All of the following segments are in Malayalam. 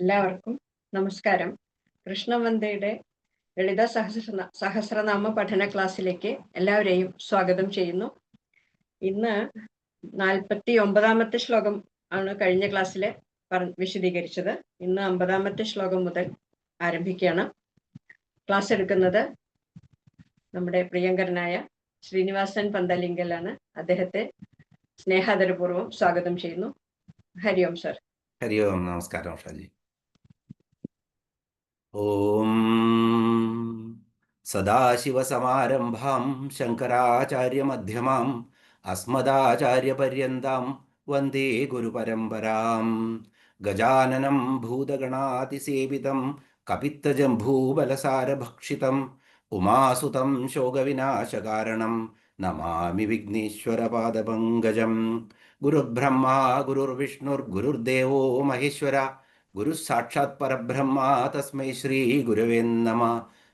എല്ലാവർക്കും നമസ്കാരം. കൃഷ്ണവന്ദയുടെ ലളിത സഹസ്രനാമ പഠന ക്ലാസ്സിലേക്ക് എല്ലാവരെയും സ്വാഗതം ചെയ്യുന്നു. ഇന്ന് 49ാമത്തെ ശ്ലോകം ആണ് കഴിഞ്ഞ ക്ലാസ്സിൽ വിശദീകരിച്ചത്. ഇന്ന് 50ാമത്തെ ശ്ലോകം മുതൽ ആരംഭിക്കുകയാണ്. ക്ലാസ് എടുക്കുന്നത് നമ്മുടെ പ്രിയങ്കരനായ ശ്രീനിവാസൻ പന്തലിങ്കലാണ്. അദ്ദേഹത്തെ സ്നേഹാദരപൂർവ്വം സ്വാഗതം ചെയ്യുന്നു. ഹരി ഓം സർ. ഹരി ഓം. നമസ്കാരം ഷാജി. ഓം സദാശിവസമാരംഭാം ശങ്കരാചാര്യമധ്യമാം അസ്മദാചാര്യപര്യന്താം വന്ദേ ഗുരുപരമ്പരാം. ഗജാനനം ഭൂതഗണാതിസേവിതം കപിത്തജംഭൂബലസാരഭക്ഷിതം ഉമാസുതം ശോകവിനാശകാരണം നമാമി വിഘ്നേശ്വരപാദപങ്കജം. ഗുരുബ്രഹ്മ ഗുരുർവിഷ്ണുർഗുരുർദേവോ മഹേശ്വര ഗുരു സാക്ഷാത് പരബ്രഹ്മ തസ്മൈ ശ്രീ ഗുരവേ നമ.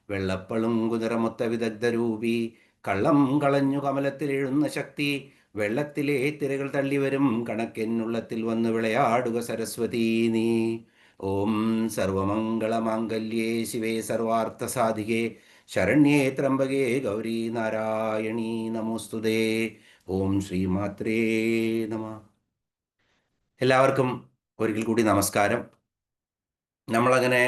വെള്ളപ്പളുങ്കുനിറമൊത്ത വിദഗ്ധരൂപി കള്ളം കളഞ്ഞു കമലത്തിൽ എഴുന്ന ശക്തി വെള്ളത്തിലെ തിരകൾ തള്ളിവരും കണക്കെന്നുള്ളത്തിൽ വന്നു വിളയാടുക സരസ്വതീ നീ. ഓം സർവമംഗളമാംഗല്യേ ശിവേ സർവാർത്ഥസാധികേ ശരണ്യേ ത്രംബകേ ഗൗരി നാരായണീ നമോസ്തുതേ. ഓം ശ്രീമാത്രേ നമ. എല്ലാവർക്കും ഒരിക്കൽ കൂടി നമസ്കാരം. നമ്മളങ്ങനെ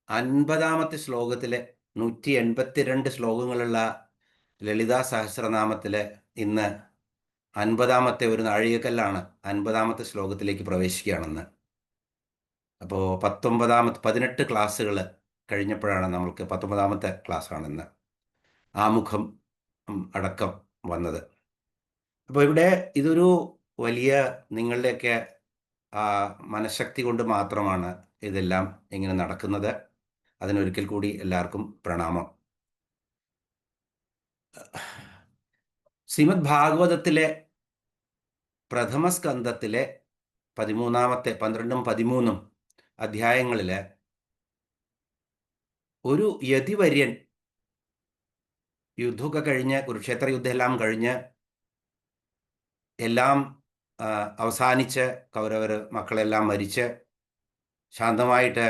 50ാമത്തെ ശ്ലോകത്തിലെ 182 ശ്ലോകങ്ങളുള്ള ലളിതാ സഹസ്രനാമത്തിലെ ഇന്ന് 50ാമത്തെ ഒരു നാഴികക്കല്ലാണ്. 50ാമത്തെ ശ്ലോകത്തിലേക്ക് പ്രവേശിക്കുകയാണെന്ന്. അപ്പോൾ 18 ക്ലാസ്സുകൾ കഴിഞ്ഞപ്പോഴാണ് നമ്മൾക്ക് 19ാമത്തെ ക്ലാസ്സാണെന്ന് ആമുഖം അടക്കം വന്നത്. അപ്പോൾ ഇവിടെ ഇതൊരു വലിയ നിങ്ങളുടെയൊക്കെ മനഃശക്തി കൊണ്ട് മാത്രമാണ് ഇതെല്ലാം ഇങ്ങനെ നടക്കുന്നത്. അതിനൊരിക്കൽ കൂടി എല്ലാവർക്കും പ്രണാമം. ശ്രീമദ് ഭാഗവതത്തിലെ പ്രഥമ സ്കന്ധത്തിലെ 13ാമത്തെ 12ഉം 13ഉം അധ്യായങ്ങളിൽ ഒരു യതിവര്യൻ യുദ്ധമൊക്കെ കഴിഞ്ഞ് കുരുക്ഷേത്ര യുദ്ധം എല്ലാം കഴിഞ്ഞ് എല്ലാം അവസാനിച്ച് കൗരവർ മക്കളെല്ലാം മരിച്ച് ശാന്തമായിട്ട്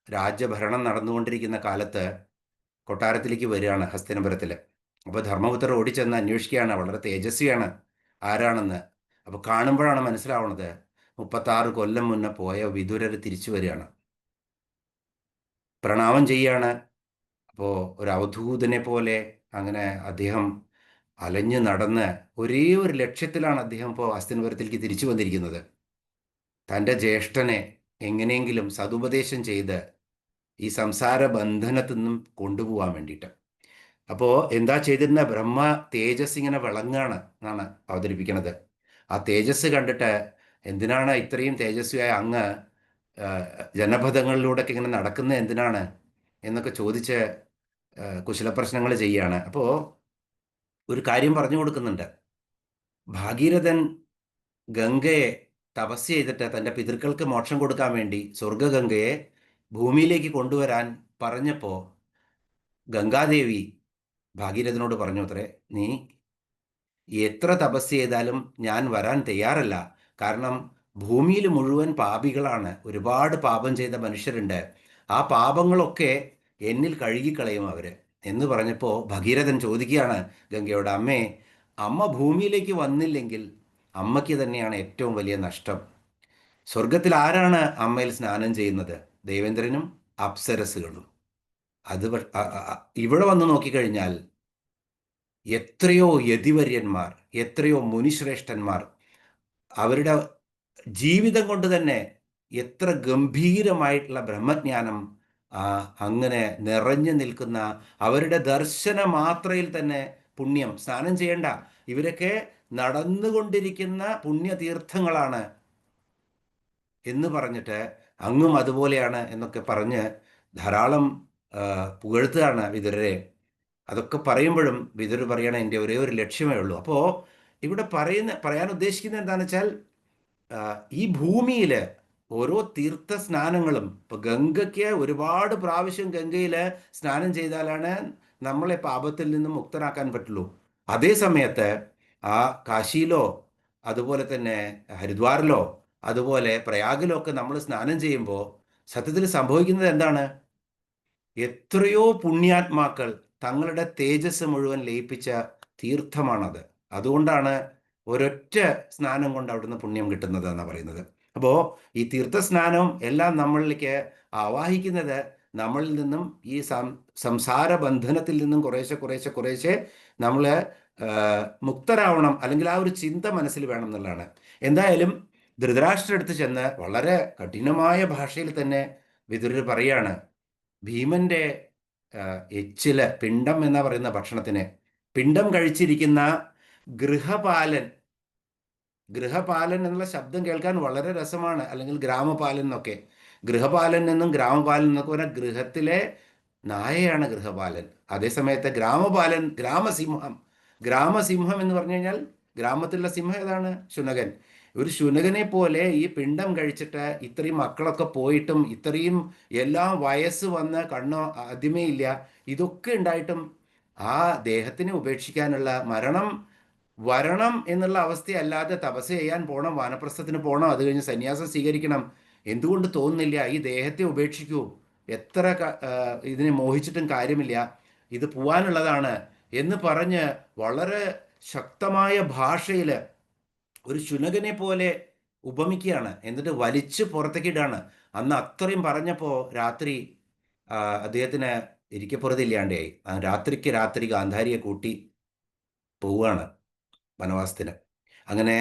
രാജ്യഭരണം നടന്നുകൊണ്ടിരിക്കുന്ന കാലത്ത് കൊട്ടാരത്തിലേക്ക് വരികയാണ് ഹസ്തിനപുരത്തിൽ. അപ്പോൾ ധർമ്മപുത്രർ ഓടിച്ചെന്ന് അന്വേഷിക്കുകയാണ്. വളരെ തേജസ്വിയാണ് ആരാണെന്ന്. അപ്പോൾ കാണുമ്പോഴാണ് മനസ്സിലാവുന്നത് 36 കൊല്ലം മുന്നേ പോയ വിദുരർ തിരിച്ചു വരികയാണ്. പ്രണാമം ചെയ്യുകയാണ്. അപ്പോൾ ഒരു അവധൂതനെ പോലെ അങ്ങനെ അദ്ദേഹം അലഞ്ഞു നടന്ന് ഒരേ ഒരു ലക്ഷ്യത്തിലാണ് അദ്ദേഹം ഇപ്പോൾ ഹസ്തിനപുരത്തിലേക്ക് തിരിച്ചു വന്നിരിക്കുന്നത്. തൻ്റെ ജ്യേഷ്ഠനെ എങ്ങനെയെങ്കിലും സതുപദേശം ചെയ്ത് ഈ സംസാര ബന്ധനത്തിൽ നിന്നും കൊണ്ടുപോകാൻ വേണ്ടിയിട്ട്. അപ്പോൾ എന്താ ചെയ്തിരുന്ന ബ്രഹ്മ തേജസ് ഇങ്ങനെ വിളങ്ങാണ് എന്നാണ് അവതരിപ്പിക്കുന്നത്. ആ തേജസ് കണ്ടിട്ട് എന്തിനാണ് ഇത്രയും തേജസ്വിയായ അങ്ങ് ജനപദങ്ങളിലൂടെയൊക്കെ ഇങ്ങനെ നടക്കുന്നത് എന്തിനാണ് എന്നൊക്കെ ചോദിച്ച് കുശലപ്രശ്നങ്ങൾ ചെയ്യുകയാണ്. അപ്പോൾ ഒരു കാര്യം പറഞ്ഞു കൊടുക്കുന്നുണ്ട്. ഭാഗീരഥൻ ഗംഗയെ തപസ് ചെയ്തിട്ട് തൻ്റെ പിതൃക്കൾക്ക് മോക്ഷം കൊടുക്കാൻ വേണ്ടി സ്വർഗഗംഗയെ ഭൂമിയിലേക്ക് കൊണ്ടുവരാൻ പറഞ്ഞപ്പോൾ ഗംഗാദേവി ഭാഗീരഥനോട് പറഞ്ഞു അത്രേ, നീ എത്ര തപസ് ചെയ്താലും ഞാൻ വരാൻ തയ്യാറല്ല. കാരണം ഭൂമിയിൽ മുഴുവൻ പാപികളാണ്, ഒരുപാട് പാപം ചെയ്ത മനുഷ്യരുണ്ട്. ആ പാപങ്ങളൊക്കെ എന്നിൽ കഴുകിക്കളയും അവർ എന്ന് പറഞ്ഞപ്പോൾ ഭഗീരഥൻ ചോദിക്കുകയാണ് ഗംഗയോട്, അമ്മേ, അമ്മ ഭൂമിയിലേക്ക് വന്നില്ലെങ്കിൽ അമ്മയ്ക്ക് തന്നെയാണ് ഏറ്റവും വലിയ നഷ്ടം. സ്വർഗത്തിൽ ആരാണ് അമ്മയിൽ സ്നാനം ചെയ്യുന്നത്? ദേവേന്ദ്രനും അപ്സരസുകളും. അത് ഇവിടെ വന്ന് നോക്കിക്കഴിഞ്ഞാൽ എത്രയോ യതിവര്യന്മാർ, എത്രയോ മുനിശ്രേഷ്ഠന്മാർ അവരുടെ ജീവിതം കൊണ്ട് തന്നെ എത്ര ഗംഭീരമായിട്ടുള്ള ബ്രഹ്മജ്ഞാനം അങ്ങനെ നിറഞ്ഞു നിൽക്കുന്ന, അവരുടെ ദർശന മാത്രയിൽ തന്നെ പുണ്യം, സ്നാനം ചെയ്യേണ്ട, ഇവരൊക്കെ നടന്നുകൊണ്ടിരിക്കുന്ന പുണ്യതീർത്ഥങ്ങളാണ് എന്ന് പറഞ്ഞിട്ട് അങ്ങും അതുപോലെയാണ് എന്നൊക്കെ പറഞ്ഞ് ധാരാളം പുകഴ്ത്തുകയാണ് വിതുരരെ. അതൊക്കെ പറയുമ്പോഴും വിതുരർ പറയണ എൻ്റെ ഒരേ ഒരു ലക്ഷ്യമേ ഉള്ളൂ. അപ്പോൾ ഇവിടെ പറയാൻ ഉദ്ദേശിക്കുന്നത് എന്താണെന്ന് വെച്ചാൽ ഈ ഭൂമിയിൽ ഓരോ തീർത്ഥ സ്നാനങ്ങളും, ഇപ്പോൾ ഗംഗയ്ക്ക് ഒരുപാട് പ്രാവശ്യം ഗംഗയിൽ സ്നാനം ചെയ്താലാണ് നമ്മളെ പാപത്തിൽ നിന്നും മുക്തരാക്കാൻ പറ്റുള്ളൂ. അതേ സമയത്ത് ആ കാശിയിലോ അതുപോലെ തന്നെ ഹരിദ്വാറിലോ അതുപോലെ പ്രയാഗിലൊക്കെ നമ്മൾ സ്നാനം ചെയ്യുമ്പോൾ സത്യത്തിൽ സംഭവിക്കുന്നത് എന്താണ്? എത്രയോ പുണ്യാത്മാക്കൾ തങ്ങളുടെ തേജസ് മുഴുവൻ ലയിപ്പിച്ച തീർത്ഥമാണത്. അതുകൊണ്ടാണ് ഒരൊറ്റ സ്നാനം കൊണ്ട് അവിടുന്ന് പുണ്യം കിട്ടുന്നത് എന്നാണ് പറയുന്നത്. അപ്പോൾ ഈ തീർത്ഥസ്നാനം എല്ലാം നമ്മളിലേക്ക് ആവാഹിക്കുന്നത് നമ്മളിൽ നിന്നും ഈ സംസാര ബന്ധനത്തിൽ നിന്നും കുറേശ്ശെ കുറേശ്ശെ കുറേശ്ശെ നമ്മൾ മുക്തരാവണം, അല്ലെങ്കിൽ ആ ഒരു ചിന്ത മനസ്സിൽ വേണം എന്നുള്ളതാണ്. എന്തായാലും ധൃതരാഷ്ട്ര അടുത്ത് ചെന്ന് വളരെ കഠിനമായ ഭാഷയിൽ തന്നെ വിതുരർ പറയാണ്, ഭീമന്റെ എച്ചില് പിണ്ടം എന്നാ പറയുന്ന ഭക്ഷണത്തിന് പിണ്ടം കഴിച്ചിരിക്കുന്ന ഗൃഹപാലൻ, ഗൃഹപാലൻ എന്നുള്ള ശബ്ദം കേൾക്കാൻ വളരെ രസമാണ്, അല്ലെങ്കിൽ ഗ്രാമപാലൻ എന്നൊക്കെ. ഗൃഹപാലൻ എന്നും ഗ്രാമപാലൻ എന്നൊക്കെ പറഞ്ഞാൽ ഗൃഹത്തിലെ നായയാണ് ഗൃഹപാലൻ. അതേസമയത്ത് ഗ്രാമപാലൻ ഗ്രാമസിംഹം. ഗ്രാമസിംഹം എന്ന് പറഞ്ഞു കഴിഞ്ഞാൽ ഗ്രാമത്തിലുള്ള സിംഹം ഏതാണ്? ശുനകൻ. ഒരു ശുനകനെ പോലെ ഈ പിണ്ടം കഴിച്ചിട്ട് ഇത്രയും മക്കളൊക്കെ പോയിട്ടും ഇത്രയും എല്ലാം വയസ്സ് വന്ന് കണ്ണോ ആദ്യമേ ഇല്ല, ഇതൊക്കെ ഉണ്ടായിട്ടും ആ ദേഹത്തിനെ ഉപേക്ഷിക്കാനുള്ള മരണം വരണം എന്നുള്ള അവസ്ഥയല്ലാതെ തപസ് ചെയ്യാൻ പോകണം, വാനപ്രസ്ഥത്തിന് പോകണം, അത് കഴിഞ്ഞ് സന്യാസം സ്വീകരിക്കണം, എന്തുകൊണ്ട് തോന്നുന്നില്ല? ഈ ദേഹത്തെ ഉപേക്ഷിക്കൂ, എത്ര ഇതിനെ മോഹിച്ചിട്ടും കാര്യമില്ല, ഇത് പോവാനുള്ളതാണ് എന്ന് പറഞ്ഞ് വളരെ ശക്തമായ ഭാഷയിൽ ഒരു ശുനകനെ പോലെ ഉപമിക്കുകയാണ്. എന്നിട്ട് വലിച്ച് പുറത്തേക്കിടാണ്. അന്ന് അത്രയും പറഞ്ഞപ്പോൾ രാത്രി അദ്ദേഹത്തിന് ഇരിക്കപ്പുറത്തില്ലാണ്ടായി. രാത്രിക്ക് രാത്രി ഗാന്ധാരിയെ കൂട്ടി പോവുകയാണ് വനവാസത്തിന്. അങ്ങനെ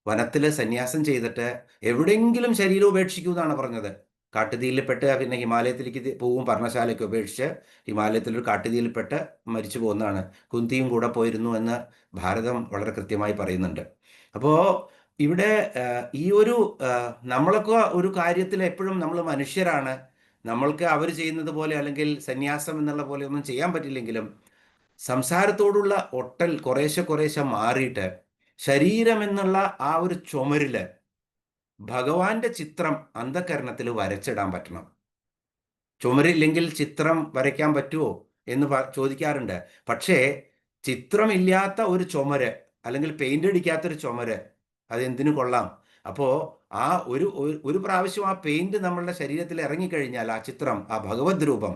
വനത്തിൽ സന്യാസം ചെയ്തിട്ട് എവിടെയെങ്കിലും ശരീരം ഉപേക്ഷിക്കൂ എന്നാണ് പറഞ്ഞത്. കാട്ടുതീയിൽപ്പെട്ട് പിന്നെ ഹിമാലയത്തിലേക്ക് പോവും, പർണശാലയ്ക്ക് ഉപേക്ഷിച്ച് ഹിമാലയത്തിലൊരു കാട്ടുതീയിൽപ്പെട്ട് മരിച്ചു പോകുന്നതാണ്. കുന്തിയും കൂടെ പോയിരുന്നു എന്ന് ഭാരതം വളരെ കൃത്യമായി പറയുന്നുണ്ട്. അപ്പോൾ ഇവിടെ ഈ ഒരു നമ്മളൊക്കെ ഒരു കാര്യത്തിൽ എപ്പോഴും നമ്മൾ മനുഷ്യരാണ്, നമ്മൾക്ക് അവർ ചെയ്യുന്നത് പോലെ അല്ലെങ്കിൽ സന്യാസം എന്നുള്ള പോലെ ഒന്നും ചെയ്യാൻ പറ്റില്ലെങ്കിലും സംസാരത്തോടുള്ള ഒട്ടൽ കുറേശ്ശെ കുറേശ്ശെ മാറിയിട്ട് ശരീരം എന്നുള്ള ആ ഒരു ചുമരില് ഭഗവാന്റെ ചിത്രം അന്ധകരണത്തിൽ വരച്ചിടാൻ പറ്റണം. ചുമരില്ലെങ്കിൽ ചിത്രം വരയ്ക്കാൻ പറ്റുമോ എന്ന് ചോദിക്കാറുണ്ട്. പക്ഷേ ചിത്രമില്ലാത്ത ഒരു ചുമര് അല്ലെങ്കിൽ പെയിന്റ് അടിക്കാത്തൊരു ചുമര് അതെന്തിനു കൊള്ളാം? അപ്പോൾ ആ ഒരു പ്രാവശ്യം ആ പെയിന്റ് നമ്മളുടെ ശരീരത്തിൽ ഇറങ്ങിക്കഴിഞ്ഞാൽ ആ ചിത്രം, ആ ഭഗവത് രൂപം,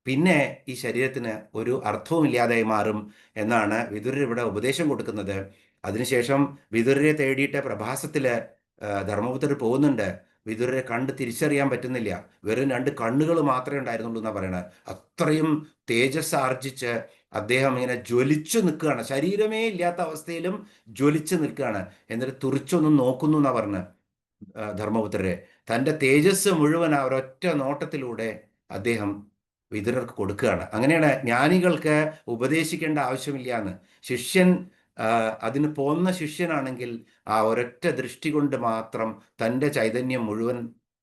പിന്നെ ഈ ശരീരത്തിന് ഒരു അർത്ഥവുമില്ലാതായി മാറും എന്നാണ് വിതുരർ ഇവിടെ ഉപദേശം കൊടുക്കുന്നത്. അതിനുശേഷം വിതുരരെ തേടിയിട്ട് പ്രഭാസത്തിൽ ധർമ്മപുത്രർ പോകുന്നുണ്ട്. വിതുരരെ കണ്ട് തിരിച്ചറിയാൻ പറ്റുന്നില്ല. വെറും 2 കണ്ണുകൾ മാത്രമേ ഉണ്ടായിരുന്നുള്ളൂ എന്നാണ് പറയണത്. അത്രയും തേജസ് ആർജിച്ച് അദ്ദേഹം ഇങ്ങനെ ജ്വലിച്ചു നിൽക്കുകയാണ്. ശരീരമേ ഇല്ലാത്ത അവസ്ഥയിലും ജ്വലിച്ചു നിൽക്കുകയാണ്. എന്നിട്ട് തുറിച്ചൊന്നും നോക്കുന്നു എന്നാണ് പറഞ്ഞത്. ധർമ്മപുത്രരെ തൻ്റെ തേജസ് മുഴുവൻ ആ ഒരൊറ്റ നോട്ടത്തിലൂടെ അദ്ദേഹം വിതുരർക്ക് കൊടുക്കുകയാണ്. അങ്ങനെയാണ് ജ്ഞാനികൾക്ക് ഉപദേശിക്കേണ്ട ആവശ്യമില്ല എന്ന്. ശിഷ്യൻ അതിന് പോന്ന ശിഷ്യനാണെങ്കിൽ ആ ഒരൊറ്റ ദൃഷ്ടി കൊണ്ട് മാത്രം തൻ്റെ ചൈതന്യം മുഴുവൻ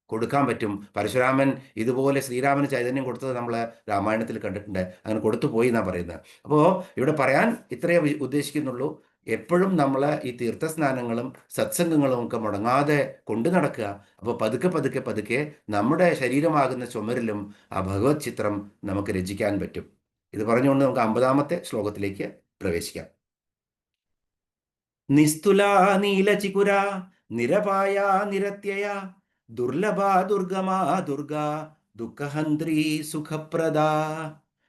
കൊടുക്കാൻ പറ്റും. പരശുരാമൻ ഇതുപോലെ ശ്രീരാമന് ചൈതന്യം കൊടുത്തത് നമ്മൾ രാമായണത്തിൽ കണ്ടിട്ടുണ്ട്. അങ്ങനെ കൊടുത്തു പോയി എന്നാണ് പറയുന്നത്. അപ്പോൾ ഇവിടെ പറയാൻ ഇത്രയേ ഉദ്ദേശിക്കുന്നുള്ളൂ. എപ്പോഴും നമ്മൾ ഈ തീർത്ഥസ്നാനങ്ങളും സത്സംഗങ്ങളും ഒക്കെ മുടങ്ങാതെ കൊണ്ടു നടക്കുക. അപ്പോൾ പതുക്കെ പതുക്കെ പതുക്കെ നമ്മുടെ ശരീരമാകുന്ന ചുമരിലും ആ ഭഗവത് ചിത്രം നമുക്ക് രചിക്കാൻ പറ്റും. ഇത് പറഞ്ഞുകൊണ്ട് നമുക്ക് 50-ാമത്തെ ശ്ലോകത്തിലേക്ക് പ്രവേശിക്കാം. നിസ്തുലാ നീലചികുര നിരപായ നിരത്യയ ദുർലഭ ദുർഗമാ ദുർഗ ദുഃഖഹന്ത്രി സുഖപ്രദ.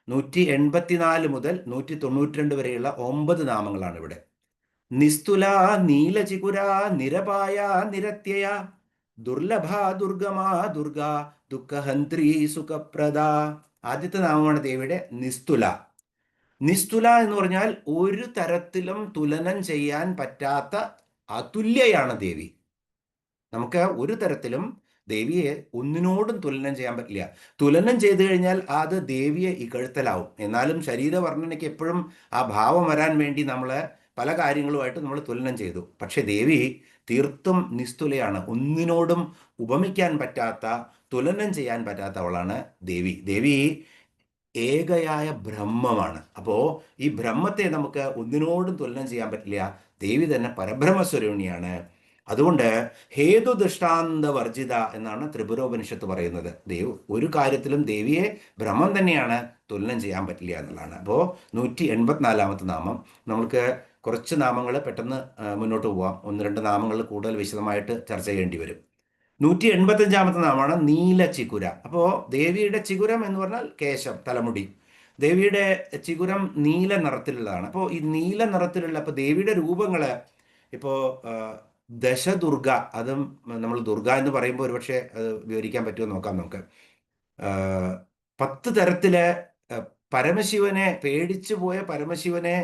184 മുതൽ 192 വരെയുള്ള 9 നാമങ്ങളാണ് ഇവിടെ. നിസ്തുല നീലചികുര നിരപായ നിരത്യയ ദുർലഭ ദുർഗമാ ദുർഗ ദുഃഖഹന്ത്രി സുഖപ്രദ. ആദ്യത്തെ നാമമാണ് ദേവിയുടെ നിസ്തുല. നിസ്തുല എന്ന് പറഞ്ഞാൽ ഒരു തരത്തിലും തുലനം ചെയ്യാൻ പറ്റാത്ത അതുല്യയാണ് ദേവി. നമുക്ക് ഒരു തരത്തിലും ദേവിയെ ഒന്നിനോടും തുലനം ചെയ്യാൻ പറ്റില്ല. തുലനം ചെയ്തു കഴിഞ്ഞാൽ അത് ദേവിയെ ഇകഴ്ത്തലാവും. എന്നാലും ശരീരവർണ്ണനയ്ക്ക് എപ്പോഴും ആ ഭാവം വരാൻ വേണ്ടി നമ്മൾ പല കാര്യങ്ങളുമായിട്ട് നമ്മൾ തുലനം ചെയ്തു. പക്ഷെ ദേവി തീർത്തും നിസ്തുലയാണ്. ഒന്നിനോടും ഉപമിക്കാൻ പറ്റാത്ത, തുലനം ചെയ്യാൻ പറ്റാത്തവളാണ് ദേവി. ദേവി ഏകയായ ബ്രഹ്മമാണ്. അപ്പോൾ ഈ ബ്രഹ്മത്തെ നമുക്ക് ഒന്നിനോടും തുലനം ചെയ്യാൻ പറ്റില്ല. ദേവി തന്നെ പരബ്രഹ്മസ്വരൂപിണിയാണ്. അതുകൊണ്ട് ഹേതു ദൃഷ്ടാന്ത വർജിത എന്നാണ് ത്രിപുരോപനിഷത്ത് പറയുന്നത്. ഒരു കാര്യത്തിലും ദേവിയെ ബ്രഹ്മം തന്നെയാണ്, തുലനം ചെയ്യാൻ പറ്റില്ല എന്നുള്ളതാണ്. അപ്പോൾ 184-ാമത്തെ നാമം നമുക്ക് കുറച്ച് നാമങ്ങൾ പെട്ടെന്ന് മുന്നോട്ട് പോവാം. ഒന്ന് രണ്ട് നാമങ്ങൾ കൂടുതൽ വിശദമായിട്ട് ചർച്ച ചെയ്യേണ്ടി വരും. 185ാമത്തെ നാമമാണ് നീല ചിഗുര. അപ്പോൾ ദേവിയുടെ ചിഗുരം എന്ന് പറഞ്ഞാൽ കേശം, തലമുടി. ദേവിയുടെ ചിഗുരം നീല നിറത്തിലുള്ളതാണ്. അപ്പോൾ ഈ നീല നിറത്തിലുള്ള, അപ്പോൾ ദേവിയുടെ രൂപങ്ങൾ ഇപ്പോൾ ദശദുർഗ, അതും നമ്മൾ ദുർഗ എന്ന് പറയുമ്പോൾ ഒരുപക്ഷെ അത് വിവരിക്കാൻ പറ്റുമോ നോക്കാം നമുക്ക്. 10 തരത്തിലെ പരമശിവനെ, പേടിച്ചു പോയ പരമശിവനെ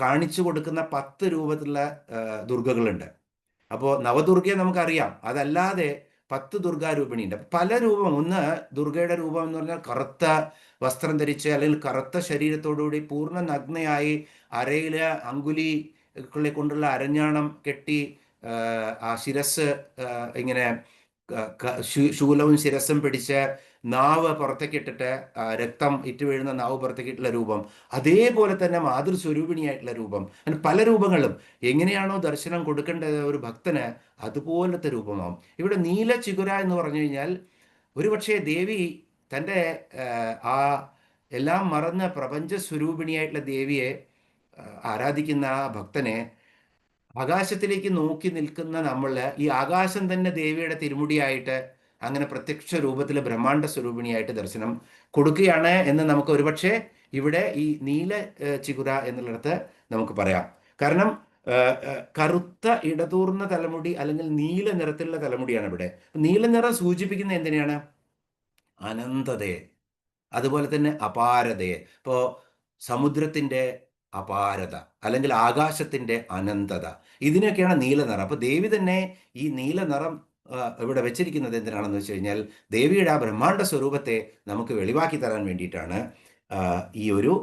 കാണിച്ചു കൊടുക്കുന്ന 10 രൂപത്തിലുള്ള ദുർഗകളുണ്ട്. അപ്പോൾ നവദുർഗയെ നമുക്കറിയാം. അതല്ലാതെ 10 ദുർഗാരൂപിണിയുണ്ട്. പല രൂപം. ഒന്ന് ദുർഗയുടെ രൂപം എന്ന് പറഞ്ഞാൽ കറുത്ത വസ്ത്രം ധരിച്ച് അല്ലെങ്കിൽ കറുത്ത ശരീരത്തോടുകൂടി പൂർണ്ണ നഗ്നയായി അരയിൽ അങ്കുലികളെ കൊണ്ടുള്ള അരഞ്ഞാണം കെട്ടി ആ ശിരസ് ഇങ്ങനെ ശൂലവും ശിരസും പിടിച്ച് നാവ് പുറത്തേക്ക് ഇട്ടിട്ട് രക്തം ഇറ്റ് വീഴുന്ന നാവ് പുറത്തേക്ക് ഇട്ടുള്ള രൂപം. അതേപോലെ തന്നെ മാതൃസ്വരൂപിണിയായിട്ടുള്ള രൂപം. അങ്ങനെ പല രൂപങ്ങളും. എങ്ങനെയാണോ ദർശനം കൊടുക്കേണ്ടത് ഒരു ഭക്തന്, അതുപോലത്തെ രൂപമാവും. ഇവിടെ നീല ചിഗുര എന്ന് പറഞ്ഞു കഴിഞ്ഞാൽ ഒരുപക്ഷെ ദേവി തൻ്റെ ആ എല്ലാം മറന്ന പ്രപഞ്ച സ്വരൂപിണിയായിട്ടുള്ള ദേവിയെ ആരാധിക്കുന്ന ആ ഭക്തനെ, ആകാശത്തിലേക്ക് നോക്കി നിൽക്കുന്ന നമ്മൾ, ഈ ആകാശം തന്നെ ദേവിയുടെ തിരുമുടിയായിട്ട് അങ്ങനെ പ്രത്യക്ഷ രൂപത്തിൽ ബ്രഹ്മാണ്ഡ സ്വരൂപിണിയായിട്ട് ദർശനം കൊടുക്കുകയാണ് എന്ന് നമുക്ക് ഒരുപക്ഷെ ഇവിടെ ഈ നീല ചിഗുര എന്നുള്ളിടത്ത് നമുക്ക് പറയാം. കാരണം കറുത്ത ഇടതൂർന്ന തലമുടി അല്ലെങ്കിൽ നീല നിറത്തിലുള്ള തലമുടിയാണ് ഇവിടെ. നീല നിറം സൂചിപ്പിക്കുന്ന എന്തിനാണ്? അനന്തതയെ, അതുപോലെ തന്നെ അപാരതയെ. ഇപ്പോൾ സമുദ്രത്തിൻ്റെ അപാരത അല്ലെങ്കിൽ ആകാശത്തിൻ്റെ അനന്തത, ഇതിനൊക്കെയാണ് നീല നിറം. അപ്പോൾ ദേവി തന്നെ ഈ നീല നിറം ഇവിടെ വെച്ചിരിക്കുന്നത് എന്തിനാണെന്ന് വെച്ച് കഴിഞ്ഞാൽ ദേവിയുടെ ആ ബ്രഹ്മാണ്ഡ സ്വരൂപത്തെ നമുക്ക് വെളിവാക്കി തരാൻ വേണ്ടിയിട്ടാണ് ഈ ഒരു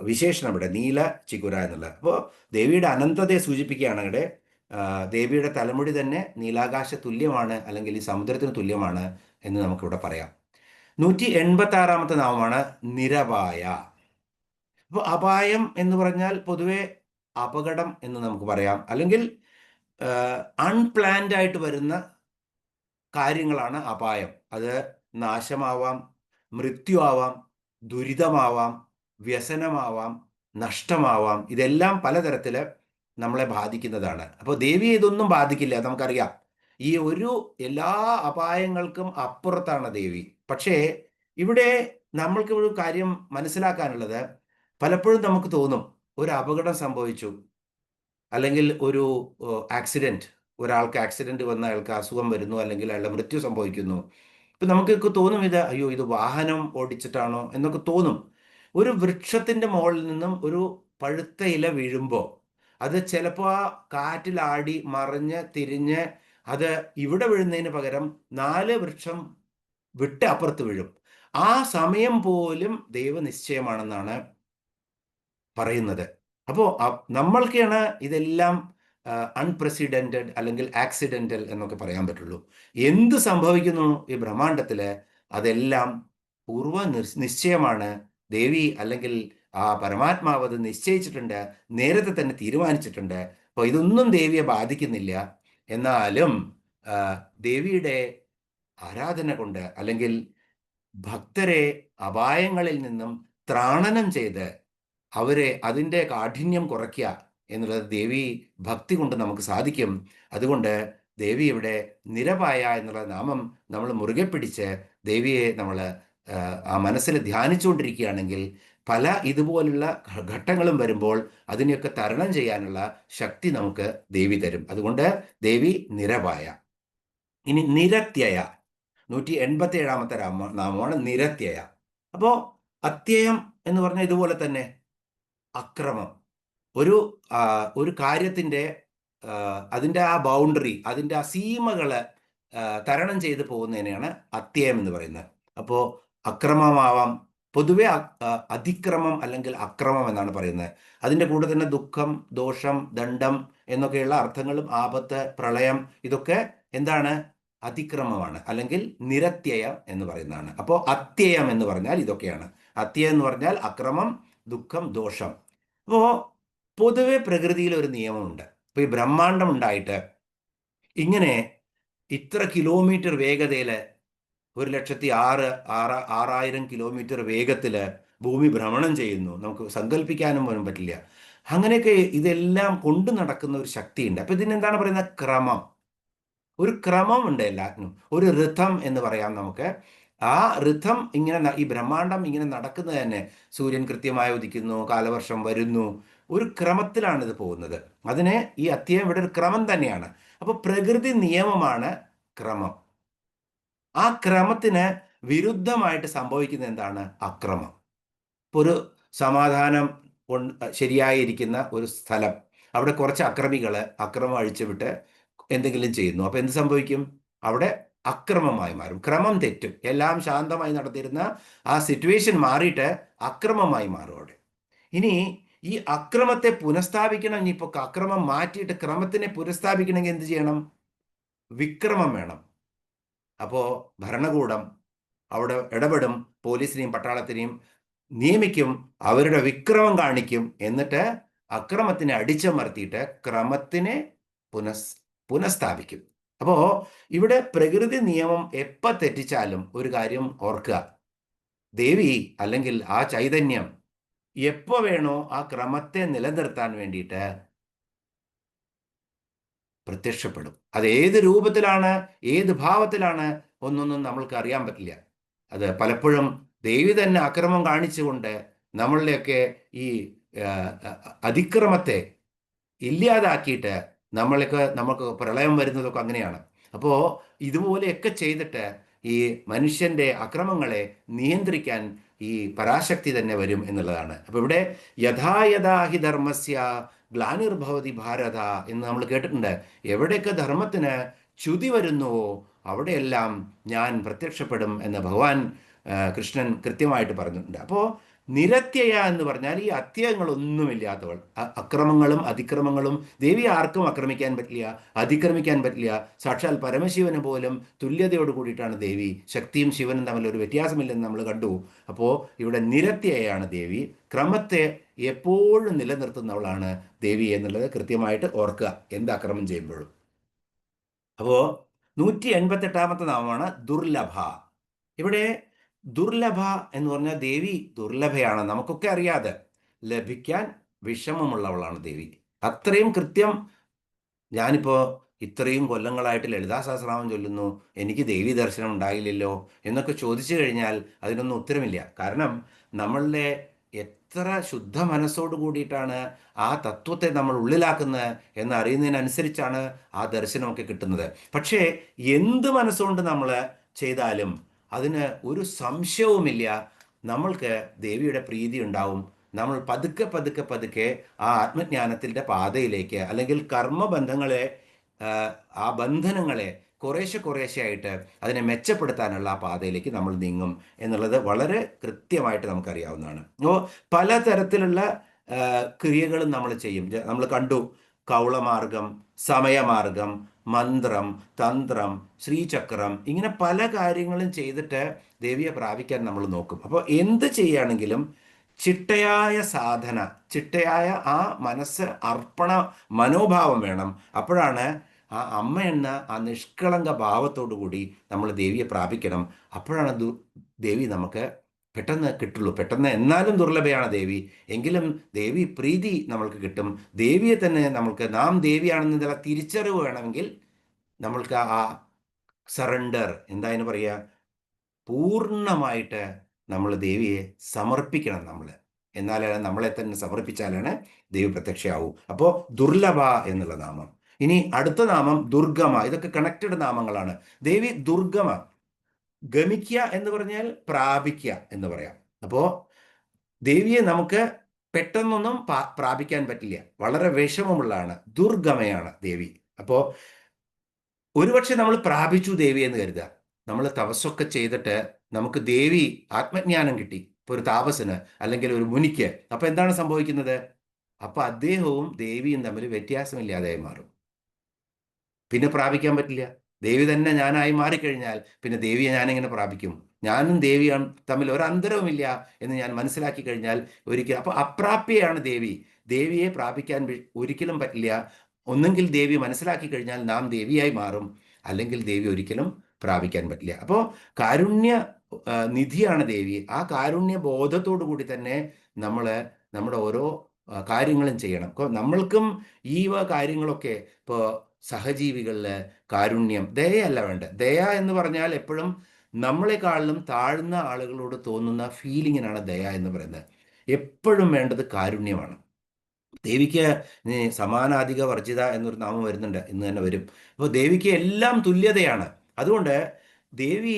വിശേഷണം ഇവിടെ നീല ചിഗുര എന്നുള്ളത്. അപ്പോൾ ദേവിയുടെ അനന്തതയെ സൂചിപ്പിക്കുകയാണ് ഇവിടെ. ദേവിയുടെ തലമുടി തന്നെ നീലാകാശ തുല്യമാണ് അല്ലെങ്കിൽ ഈ സമുദ്രത്തിന് തുല്യമാണ് എന്ന് നമുക്കിവിടെ പറയാം. 186ാമത്തെ നാമമാണ് നിരപായ. അപ്പോൾ അപായം എന്ന് പറഞ്ഞാൽ പൊതുവെ അപകടം എന്ന് നമുക്ക് പറയാം, അല്ലെങ്കിൽ അൺപ്ലാൻഡ് ആയിട്ട് വരുന്ന കാര്യങ്ങളാണ് അപായം. അത് നാശമാവാം, മൃത്യു ആവാം, ദുരിതമാവാം, വ്യസനമാവാം, നഷ്ടമാവാം. ഇതെല്ലാം പലതരത്തിൽ നമ്മളെ ബാധിക്കുന്നതാണ്. അപ്പോൾ ദേവിയെ ഇതൊന്നും ബാധിക്കില്ല, നമുക്കറിയാം. ഈ എല്ലാ അപായങ്ങൾക്കും അപ്പുറത്താണ് ദേവി. പക്ഷേ ഇവിടെ നമ്മൾക്ക് ഒരു കാര്യം മനസ്സിലാക്കാനുള്ളത്, പലപ്പോഴും നമുക്ക് തോന്നും ഒരു അപകടം സംഭവിച്ചു, അല്ലെങ്കിൽ ഒരു ആക്സിഡൻറ്റ്, ഒരാൾക്ക് ആക്സിഡൻറ്റ് വന്ന അയാൾക്ക് അസുഖം വരുന്നു, അല്ലെങ്കിൽ അയാളുടെ മൃത്യു സംഭവിക്കുന്നു. ഇപ്പം നമുക്കൊക്കെ തോന്നും അയ്യോ ഇത് വാഹനം ഓടിച്ചിട്ടാണോ എന്നൊക്കെ തോന്നും. ഒരു വൃക്ഷത്തിൻ്റെ മുകളിൽ നിന്നും ഒരു പഴുത്ത ഇല വീഴുമ്പോൾ അത് ചിലപ്പോൾ ആ കാറ്റിലാടി മറിഞ്ഞ് തിരിഞ്ഞ് അത് ഇവിടെ വീഴുന്നതിന് പകരം 4 വൃക്ഷം വിട്ട് അപ്പുറത്ത് വീഴും. ആ സമയം പോലും ദൈവനിശ്ചയമാണെന്നാണ് പറയുന്നത്. അപ്പോൾ നമ്മൾക്കാണ് ഇതെല്ലാം അൺപ്രസിഡൻറ്റഡ് അല്ലെങ്കിൽ ആക്സിഡൻ്റൽ എന്നൊക്കെ പറയാൻ പറ്റുള്ളൂ. എന്ത് സംഭവിക്കുന്നു ഈ ബ്രഹ്മാണ്ടത്തിൽ, അതെല്ലാം പൂർവ്വ നിശ്ചയമാണ്. ദേവി അല്ലെങ്കിൽ ആ പരമാത്മാവ് അത് നിശ്ചയിച്ചിട്ടുണ്ട്, നേരത്തെ തന്നെ തീരുമാനിച്ചിട്ടുണ്ട്. അപ്പോൾ ഇതൊന്നും ദേവിയെ ബാധിക്കുന്നില്ല. എന്നാലും ദേവിയുടെ ആരാധന കൊണ്ട് അല്ലെങ്കിൽ ഭക്തരെ അപായങ്ങളിൽ നിന്നും ത്രാണനം ചെയ്ത് അവരെ അതിൻ്റെ കാഠിന്യം കുറയ്ക്കുക എന്നുള്ളത് ദേവി ഭക്തി കൊണ്ട് നമുക്ക് സാധിക്കും. അതുകൊണ്ട് ദേവി ഇവിടെ നിരപായ എന്നുള്ള നാമം നമ്മൾ മുറുകെ പിടിച്ച് ദേവിയെ നമ്മൾ ആ മനസ്സിൽ ധ്യാനിച്ചുകൊണ്ടിരിക്കുകയാണെങ്കിൽ പല ഇതുപോലുള്ള ഘട്ടങ്ങളും വരുമ്പോൾ അതിനെയൊക്കെ തരണം ചെയ്യാനുള്ള ശക്തി നമുക്ക് ദേവി തരും. അതുകൊണ്ട് ദേവി നിരപായ. ഇനി നിരത്യയ, 187ാമത്തെ നാമമാണ് നിരത്യയ. അപ്പോൾ അത്യയം എന്ന് പറഞ്ഞാൽ ഇതുപോലെ തന്നെ അക്രമം. ഒരു കാര്യത്തിൻ്റെ അതിൻ്റെ ആ ബൗണ്ടറി, അതിൻ്റെ ആ സീമകൾ തരണം ചെയ്ത് പോകുന്നതിനെയാണ് അത്യയം എന്ന് പറയുന്നത്. അപ്പോൾ അക്രമമാവാം, പൊതുവെ അതിക്രമം അല്ലെങ്കിൽ അക്രമം എന്നാണ് പറയുന്നത്. അതിൻ്റെ കൂടെ തന്നെ ദുഃഖം, ദോഷം, ദണ്ഡം എന്നൊക്കെയുള്ള അർത്ഥങ്ങളും, ആപത്ത്, പ്രളയം, ഇതൊക്കെ എന്താണ്? അതിക്രമമാണ് അല്ലെങ്കിൽ നിരത്യയം എന്ന് പറയുന്നതാണ്. അപ്പോൾ അത്യയം എന്ന് പറഞ്ഞാൽ ഇതൊക്കെയാണ്. അത്യയം എന്ന് പറഞ്ഞാൽ അക്രമം, ദുഃഖം, ദോഷം. അപ്പോൾ പൊതുവെ പ്രകൃതിയിൽ ഒരു നിയമമുണ്ട്. ഇപ്പോൾ ഈ ബ്രഹ്മാണ്ടം ഉണ്ടായിട്ട് ഇങ്ങനെ ഇത്ര കിലോമീറ്റർ വേഗതയിൽ 1,06,000 കിലോമീറ്റർ വേഗത്തിൽ ഭൂമി ഭ്രമണം ചെയ്യുന്നു. നമുക്ക് സങ്കല്പിക്കാനും പോലും പറ്റില്ല. അങ്ങനെയൊക്കെ ഇതെല്ലാം കൊണ്ടു നടക്കുന്ന ഒരു ശക്തിയുണ്ട്. അപ്പൊ ഇതിനെന്താണ് പറയുന്നത്? ക്രമം. ഒരു ക്രമമുണ്ട് എല്ലാത്തിനും. ഒരു ഋതം എന്ന് പറയാം നമുക്ക്. ആ ഋതം ഇങ്ങനെ ഈ ബ്രഹ്മാണ്ടം ഇങ്ങനെ നടക്കുന്നത് തന്നെ, സൂര്യൻ കൃത്യമായി ഉദിക്കുന്നു, കാലവർഷം വരുന്നു, ഒരു ക്രമത്തിലാണ് ഇത് പോകുന്നത്. അതിന് ഈ അധ്യായം ഇവിടെ ഒരു ക്രമം തന്നെയാണ്. അപ്പൊ പ്രകൃതി നിയമമാണ് ക്രമം. ആ ക്രമത്തിന് വിരുദ്ധമായിട്ട് സംഭവിക്കുന്ന എന്താണ്? അക്രമം. ഇപ്പൊ ഒരു സമാധാനം ശരിയായിരിക്കുന്ന ഒരു സ്ഥലം, അവിടെ കുറച്ച് അക്രമികൾ അക്രമം അഴിച്ചുവിട്ട് എന്തെങ്കിലും ചെയ്യുന്നു. അപ്പൊ എന്ത് സംഭവിക്കും? അവിടെ അക്രമമായി മാറും, ക്രമം തെറ്റും. എല്ലാം ശാന്തമായി നടത്തിയിരുന്ന ആ സിറ്റുവേഷൻ മാറിയിട്ട് അക്രമമായി മാറും അവിടെ. ഇനി ഈ അക്രമത്തെ പുനഃസ്ഥാപിക്കണം. ഇനിയിപ്പോ അക്രമം മാറ്റിയിട്ട് ക്രമത്തിനെ പുനഃസ്ഥാപിക്കണമെങ്കിൽ എന്ത് ചെയ്യണം? വിക്രമം വേണം. അപ്പോ ഭരണകൂടം അവിടെ ഇടപെടും, പോലീസിനെയും പട്ടാളത്തിനെയും നിയമിക്കും, അവരുടെ വിക്രമം കാണിക്കും. എന്നിട്ട് അക്രമത്തിനെ അടിച്ചമർത്തിയിട്ട് ക്രമത്തിനെ പുനഃസ്ഥാപിക്കും. അപ്പോ ഇവിടെ പ്രകൃതി നിയമം എപ്പ തെറ്റിച്ചാലും ഒരു കാര്യം ഓർക്കുക, ദേവി അല്ലെങ്കിൽ ആ ചൈതന്യം എപ്പോ വേണോ ആ ക്രമത്തെ നിലനിർത്താൻ വേണ്ടിയിട്ട് പ്രത്യക്ഷപ്പെടും. അത് ഏത് രൂപത്തിലാണ്, ഏത് ഭാവത്തിലാണ് ഒന്നൊന്നും നമ്മൾക്ക് അറിയാൻ പറ്റില്ല. അത് പലപ്പോഴും ദേവി തന്നെ അക്രമം കാണിച്ചുകൊണ്ട് നമ്മളിലെയൊക്കെ ഈ അതിക്രമത്തെ ഇല്ലാതാക്കിയിട്ട് നമുക്ക് പ്രളയം വരുന്നതൊക്കെ അങ്ങനെയാണ്. അപ്പോൾ ഇതുപോലെയൊക്കെ ചെയ്തിട്ട് ഈ മനുഷ്യന്റെ അക്രമങ്ങളെ നിയന്ത്രിക്കാൻ ഈ പരാശക്തി തന്നെ വരും എന്നുള്ളതാണ്. അപ്പൊ ഇവിടെ യഥാ യഥാ ഹി ധർമ്മസ്യ ഗ്ലാനിർഭവതി ഭാരത എന്ന് നമ്മൾ കേട്ടിട്ടുണ്ട്. എവിടെയൊക്കെ ധർമ്മത്തിന് ച്യുതി വരുന്നുവോ അവിടെയെല്ലാം ഞാൻ പ്രത്യക്ഷപ്പെടും എന്ന് ഭഗവാൻ കൃഷ്ണൻ കൃത്യമായിട്ട് പറഞ്ഞിട്ടുണ്ട്. അപ്പോൾ നിരത്യയ എന്ന് പറഞ്ഞാൽ ഈ അത്യയങ്ങളൊന്നുമില്ലാത്തവൾ, അക്രമങ്ങളും അതിക്രമങ്ങളും. ദേവി ആർക്കും ആക്രമിക്കാൻ പറ്റില്ല, അതിക്രമിക്കാൻ പറ്റില്ല. സാക്ഷാൽ പരമശിവന് പോലും തുല്യതയോട് കൂടിയിട്ടാണ് ദേവി. ശക്തിയും ശിവനും തമ്മിൽ ഒരു വ്യത്യാസമില്ലെന്ന് നമ്മൾ കണ്ടു. അപ്പോൾ ഇവിടെ നിരത്യയാണ് ദേവി, ക്രമത്തെ എപ്പോഴും നിലനിർത്തുന്നവളാണ് ദേവി എന്നുള്ളത് കൃത്യമായിട്ട് ഓർക്കുക എന്ത് അക്രമം ചെയ്യുമ്പോഴും. അപ്പോൾ 188ാമത്തെ നാമമാണ് ദുർലഭ. ഇവിടെ ദുർലഭ എന്ന് പറഞ്ഞാൽ ദേവി ദുർലഭയാണ്, നമുക്കൊക്കെ അറിയാതെ. ലഭിക്കാൻ വിഷമമുള്ളവളാണ് ദേവി. അത്രയും കൃത്യം. ഞാനിപ്പോൾ ഇത്രയും കൊല്ലങ്ങളായിട്ട് ലളിതാ സഹസ്രനാമം ചൊല്ലുന്നു, എനിക്ക് ദേവി ദർശനം ഉണ്ടായില്ലല്ലോ എന്നൊക്കെ ചോദിച്ചു കഴിഞ്ഞാൽ അതിനൊന്നും ഉത്തരമില്ല. കാരണം നമ്മളുടെ എത്ര ശുദ്ധ മനസ്സോട് കൂടിയിട്ടാണ് ആ തത്വത്തെ നമ്മൾ ഉള്ളിലാക്കുന്നത് എന്നറിയുന്നതിനനുസരിച്ചാണ് ആ ദർശനമൊക്കെ കിട്ടുന്നത്. പക്ഷേ എന്ത് മനസ്സുകൊണ്ട് നമ്മൾ ചെയ്താലും അതിന് ഒരു സംശയവുമില്ല, നമ്മൾക്ക് ദേവിയുടെ പ്രീതി ഉണ്ടാവും. നമ്മൾ പതുക്കെ പതുക്കെ പതുക്കെ ആ ആത്മജ്ഞാനത്തിൻ്റെ പാതയിലേക്ക്, അല്ലെങ്കിൽ കർമ്മബന്ധങ്ങളെ, ആ ബന്ധനങ്ങളെ കുറേശ്ശെ കുറേശ്ശെ ആയിട്ട് അതിനെ മെച്ചപ്പെടുത്താനുള്ള ആ പാതയിലേക്ക് നമ്മൾ നീങ്ങും എന്നുള്ളത് വളരെ കൃത്യമായിട്ട് നമുക്കറിയാവുന്നതാണ്. അപ്പോൾ പലതരത്തിലുള്ള ക്രിയകളും നമ്മൾ ചെയ്യും. നമ്മൾ കണ്ടു, കൗളമാർഗം, സമയമാർഗം, മന്ത്രം, തന്ത്രം, ശ്രീചക്രം, ഇങ്ങനെ പല കാര്യങ്ങളും ചെയ്തിട്ട് ദേവിയെ പ്രാപിക്കാൻ നമ്മൾ നോക്കും. അപ്പോൾ എന്ത് ചെയ്യുകയാണെങ്കിലും ചിട്ടയായ സാധന, ചിട്ടയായ ആ മനസ്സ് അർപ്പണ മനോഭാവം വേണം. അപ്പോഴാണ് ആ അമ്മ എന്ന ആ നിഷ്കളങ്ക ഭാവത്തോടു കൂടി നമ്മൾ ദേവിയെ പ്രാപിക്കണം. അപ്പോഴാണ് ദേവി നമുക്ക് പെട്ടെന്ന് കിട്ടുള്ളൂ. പെട്ടെന്ന് എന്നാലും ദുർലഭയാണ് ദേവി, എങ്കിലും ദേവി പ്രീതി നമ്മൾക്ക് കിട്ടും. ദേവിയെ തന്നെ നമ്മൾക്ക് നാം ദേവിയാണെന്നുള്ള തിരിച്ചറിവ് വേണമെങ്കിൽ നമ്മൾക്ക് ആ സറണ്ടർ, എന്തായെന്ന് പറയുക, പൂർണ്ണമായിട്ട് നമ്മൾ ദേവിയെ സമർപ്പിക്കണം. എന്നാലാണ്, നമ്മളെ തന്നെ സമർപ്പിച്ചാലാണ് ദേവി പ്രത്യക്ഷയാവൂ. അപ്പോൾ ദുർലഭ എന്നുള്ള നാമം. ഇനി അടുത്ത നാമം ദുർഗമ. ഇതൊക്കെ കണക്റ്റഡ് നാമങ്ങളാണ്. ദേവി ദുർഗമ. ഗമിക്കുക എന്ന് പറഞ്ഞാൽ പ്രാപിക്കുക എന്ന് പറയാം. അപ്പോൾ ദേവിയെ നമുക്ക് പെട്ടെന്നൊന്നും പ്രാപിക്കാൻ പറ്റില്ല, വളരെ വിഷമമുള്ളതാണ്, ദുർഗമയാണ് ദേവി. അപ്പോൾ ഒരുപക്ഷെ നമ്മൾ പ്രാപിച്ചു ദേവി എന്ന് കരുതുക. നമ്മൾ തപസ്സൊക്കെ ചെയ്തിട്ട് നമുക്ക് ദേവി ആത്മജ്ഞാനം കിട്ടി, ഇപ്പോൾ ഒരു താപസന് അല്ലെങ്കിൽ ഒരു മുനിക്ക്. അപ്പോൾ എന്താണ് സംഭവിക്കുന്നത്? അപ്പോൾ അദ്ദേഹവും ദേവിയും തമ്മിൽ വ്യത്യാസമില്ലാതായി മാറും. പിന്നെ പ്രാപിക്കാൻ പറ്റില്ല. ദേവി തന്നെ ഞാനായി മാറിക്കഴിഞ്ഞാൽ പിന്നെ ദേവിയെ ഞാനെങ്ങനെ പ്രാപിക്കും? ഞാനും ദേവിയും തമ്മിൽ ഒരന്തരവുമില്ല എന്ന് ഞാൻ മനസ്സിലാക്കി കഴിഞ്ഞാൽ ഒരിക്കലും, അപ്പോൾ അപ്രാപ്യയാണ് ദേവി. ദേവിയെ പ്രാപിക്കാൻ ഒരിക്കലും പറ്റില്ല. ഒന്നെങ്കിൽ ദേവി മനസ്സിലാക്കി കഴിഞ്ഞാൽ നാം ദേവിയായി മാറും, അല്ലെങ്കിൽ ദേവി ഒരിക്കലും പ്രാപിക്കാൻ പറ്റില്ല. അപ്പോൾ കാരുണ്യ നിധിയാണ് ദേവി. ആ കാരുണ്യ ബോധത്തോടു കൂടി തന്നെ നമ്മൾ നമ്മുടെ ഓരോ കാര്യങ്ങളും ചെയ്യണം. അപ്പോൾ നമ്മൾക്കും ഈ കാര്യങ്ങളൊക്കെ ഇപ്പോൾ സഹജീവികളിൽ കാരുണ്യം, ദയയല്ല വേണ്ടത്. ദയ എന്ന് പറഞ്ഞാൽ എപ്പോഴും നമ്മളെക്കാളിലും താഴ്ന്ന ആളുകളോട് തോന്നുന്ന ഫീലിങ്ങിനാണ് ദയ എന്ന് പറയുന്നത്. എപ്പോഴും വേണ്ടത് കാരുണ്യമാണ്. ദേവിക്ക് സമാനാധിക വർജിത എന്നൊരു നാമം വരുന്നുണ്ട്, ഇന്ന് തന്നെ വരും. അപ്പോൾ ദേവിക്ക് എല്ലാം തുല്യതയാണ്. അതുകൊണ്ട് ദേവി